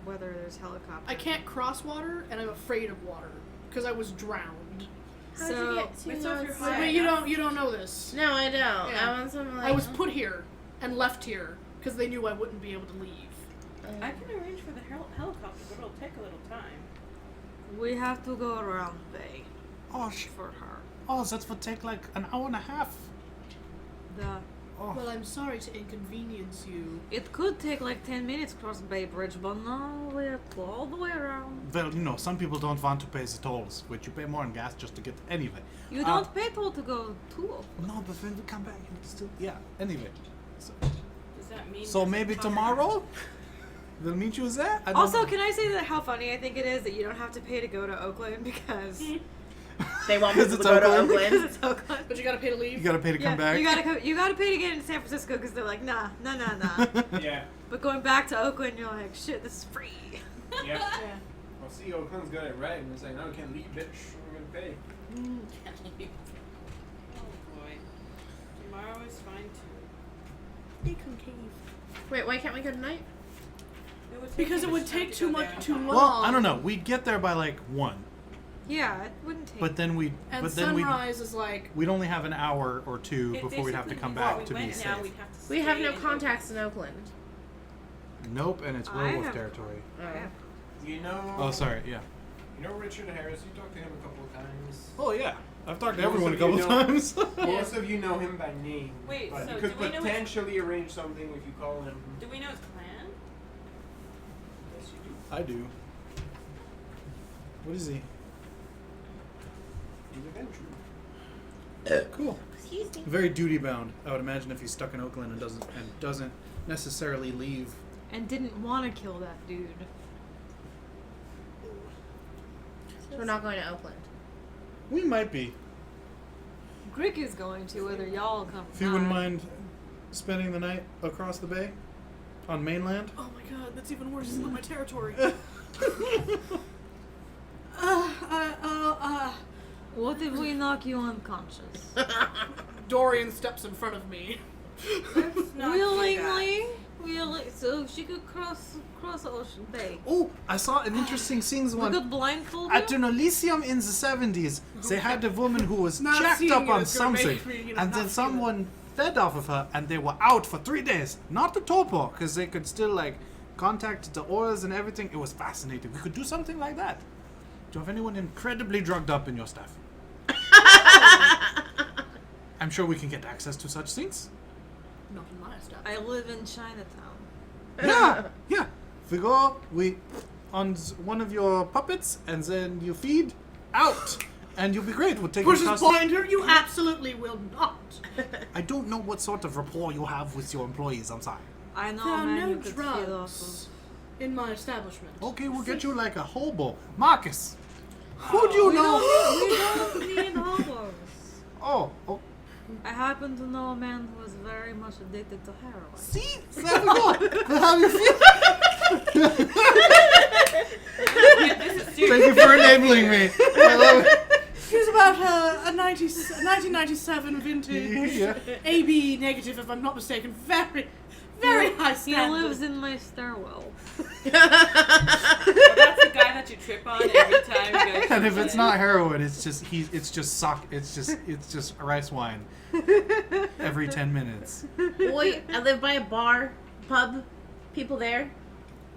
Whether there's helicopter. I can't cross water, and I'm afraid of water because I was drowned. How'd So- you get to Wait, so if you're North high Side? Wait, you don't know this. No, I don't. Yeah. I want something like. I was put here and left here because they knew I wouldn't be able to leave. I can arrange for the helicopter, but it'll take a little time. We have to go around the bay Oh, for her. oh, that would take like an hour and a half. The Oh. Well, I'm sorry to inconvenience you. it could take like 10 minutes across the Bay Bridge, but no, we have to go all the way around. Well, some people don't want to pay the tolls, which you pay more in gas just to get anyway. You don't pay toll to go to. No, but when we come back, you still Anyway, so, Does that mean? so there's a maybe time? tomorrow we'll meet you there. I don't Also, know. can I say that how funny I think it is that you don't have to pay to go to Oakland because They want Because people to it's go to Oakland? because Oakland. it's Oakland. But you gotta pay to you leave. gotta pay to come back. You gotta pay to get into San Francisco because they're like nah. Yeah. But going back to Oakland, you're like shit, this is free. Yep. Yeah. Well, see, Oakland's got it right. And it's like, no, we can't leave, bitch. We're gonna pay. Oh boy. Tomorrow is fine too. They concave. Wait, why can't we go tonight? Because it would take too long. Well, I don't know. We'd get there by like 1, Yeah, it wouldn't take. but then we'd And but then sunrise is like we'd only have an hour or two before we'd have to come back to be safe. We have no contacts in Oakland. Nope, and it's I werewolf have- territory. You know. Oh, sorry. Yeah. You know Richard Harris? You talked to him a couple of times. Oh yeah. I've talked to Most everyone a of couple you know- times. Most of you know him by name. Wait, but so you do could we know his- potentially arrange something if you call him. Do we know his plan? Yes, you do. I do. What is he? He's a venture. Cool. Excuse me. Very duty bound. I would imagine if he's stuck in Oakland and doesn't necessarily leave. and didn't want to kill that dude. So we're not going to Oakland. We might be. Grick is going to, whether y'all come. If you wouldn't mind spending the night across the bay, on mainland. oh my god, that's even worse. It's not my territory. What if we knock you unconscious? Dorian steps in front of me. Willingly, so she could cross Ocean Bay. Oh, I saw an interesting scenes We one. could blindfold At you. an Elysium in the 70s, they had a woman who was Not jacked seeing up it on is gonna make something, me, and not then feel someone fed off of her, and they were out for 3 days. Not the topo, because they could still contact the oils and everything. It was fascinating. We could do something like that. Do you have anyone incredibly drugged up in your staff? I'm sure we can get access to such things. Not in my stuff. I live in Chinatown. Yeah. We go, on one of your puppets, and then you feed out. and you'll be great. We'll take your Pushes custom. pointer, you absolutely will not. I don't know what sort of rapport you have with your employees. I'm sorry. I know There a are man no who could feed off drugs in my establishment. Okay, we'll get you like a hobo. Marcus, who do you know? We don't need hobos. Oh, I happen to know a man who is very much addicted to heroin. see? There we go. How you feel? This is Thank serious. you for enabling me. I love it. He's about a 1997 vintage, Yeah. AB negative, if I'm not mistaken. Very, very high He standard. lives in my stairwell. Well, that's the guy that you trip on every time you go. And if it's not heroin, it's just it's just rice wine. Every 10 minutes. Boy, I live by a bar, pub, people there.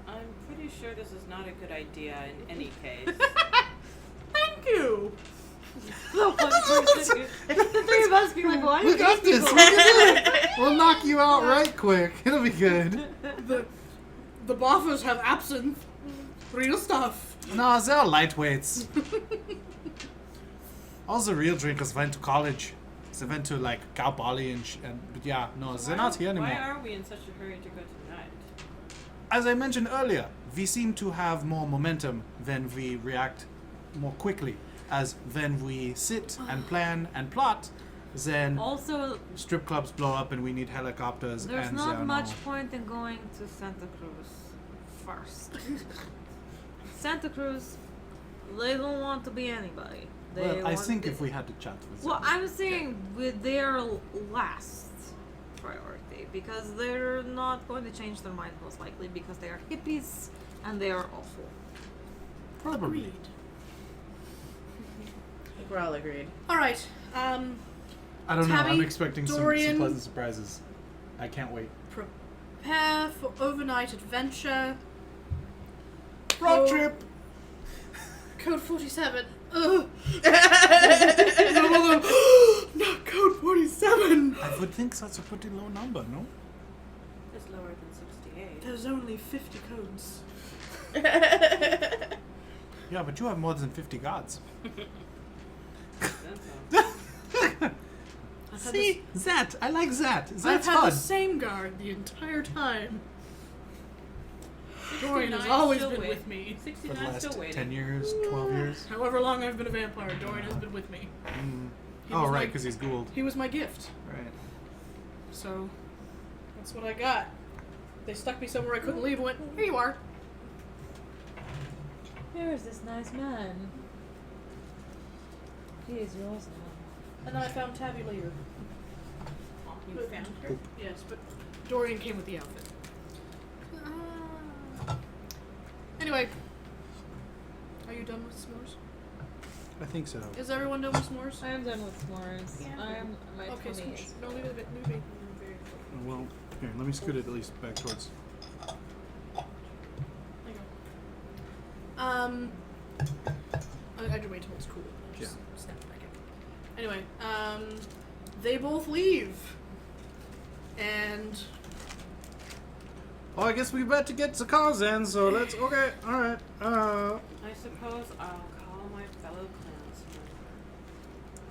I'm pretty sure this is not a good idea in any case. Thank you. The three of us being like, why We do got these this. We people- can do it. We'll knock you out right quick. It'll be good. The boffers have absinthe. Real stuff. No, they're lightweights. All the real drinkers went to college. They went to like Cal Poly and but yeah, no, they're not here anymore. Why are we in such a hurry to go tonight? As I mentioned earlier, we seem to have more momentum when we react more quickly. As when we sit and plan and plot, then Also, strip clubs blow up and we need helicopters. there's and not they're much no- point in going to Santa Cruz first. Santa Cruz, they don't want to be anybody. They Well, I want think to- if we had to chat with Well, them. I'm saying with their last priority because they're not going to change their mind most likely because they are hippies and they are awful. Probably. Agreed. I think we're all agreed. All right. I don't know. I'm Tabby, expecting some Dorian. pleasant surprises. I can't wait. Prepare for overnight adventure. Road Oh. trip. Code 47. Ugh. Not code 47. I would think that's a pretty low number, no? It's lower than 68. There's only 50 codes. Yeah, but you have more than 50 gods. I've had See? That. I like that. I've That's had fun. the same guard the entire time. Dorian has 69 always still been wait. with me. For the 69 last still waiting. 10 years, 12 years. However long I've been a vampire, Dorian has been with me. Mm. He Oh, was right, my- because he's Gould. He was my gift. Right. So, that's what I got. They stuck me somewhere I couldn't leave and went, here you are. Here is this nice man. He is yours now. And then I found Tabby later. You found her? Yes, but Dorian came with the outfit. Anyway, are you done with s'mores? I think so. Is everyone done with s'mores? I am done with s'mores. Yeah. I am my Okay, 20 scooch. is No, leave it a bit. Leave it. Well, here, let me scoot it at least back towards. There you go. I do wait till it's cool. Just snap it back in. Anyway, they both leave. And Oh, I guess we better get the cars in, so let's. Okay, alright. I suppose I'll call my fellow clansmen.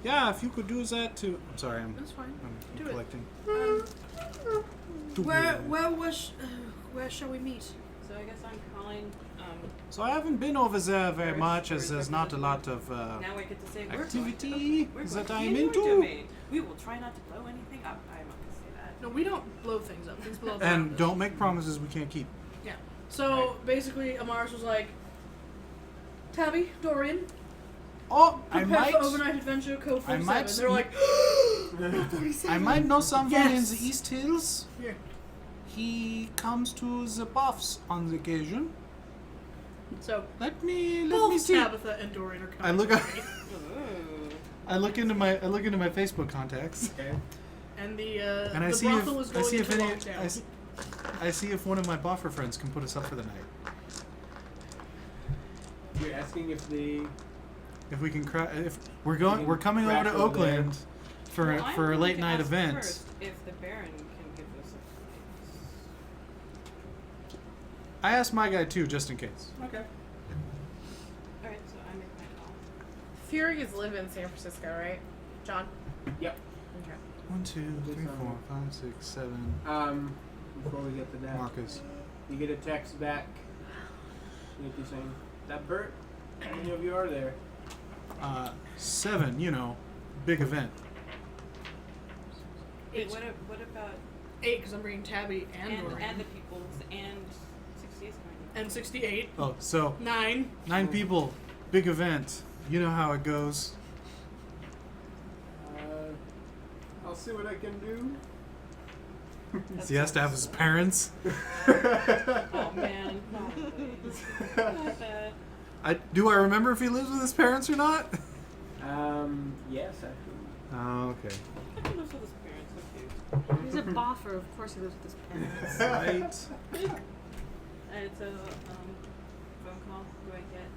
Yeah, if you could do that too. I'm sorry, I'm that's fine. I'm Do it. collecting. Where shall we meet? So I guess I'm calling. So I haven't been over there very much, as there's not a lot of Now I get to say activity we're going that to I'm the indoor into. domain. We will try not to blow anything up. I'm not gonna say that. No, we don't blow things up. Things blow up. around And us. don't make promises we can't keep. Yeah. So basically, Amaris was like, Tabby, Dorian, Oh, I prepare might. for overnight adventure code 47. I might They're like, I might know someone in Yes. the East Hills. Yeah. He comes to the buffs on the occasion. So Let me both see. Tabitha and Dorian are coming. I look. Ooh. I look into my Facebook contacts. Okay. And the And I the see brothel was if going I see if into any lockdown. I see if one of my buffer friends can put us up for the night. You're asking if they. If we can if we're going, we're coming over Crash to over there. Oakland for Well, I'm for a going late to night ask event. First, if the Baron can give us a place. I asked my guy too, just in case. Okay. Alright, so I make my call. Keurig live in San Francisco, right? John? Yep. Okay. 1, 2, 3, 4, 5, 6, 7. Before we get to that, Marcus. you get a text back. Nikki saying, "That Bert? How many of you are there?" 7. You know, big event. Wait, what about 8 because I'm bringing Tabby and Dorian. and the peoples and 60 is coming. And 68. Oh, so 9. 9 people, big event. You know how it goes. I'll see what I can do. So he has to have his parents. Oh man, not that. Do I remember if he lives with his parents or not? Yes, actually. Oh, okay. I can live with his parents. Okay. He's a boffer. Of course he lives with his parents. Right. And it's a phone call. Do I get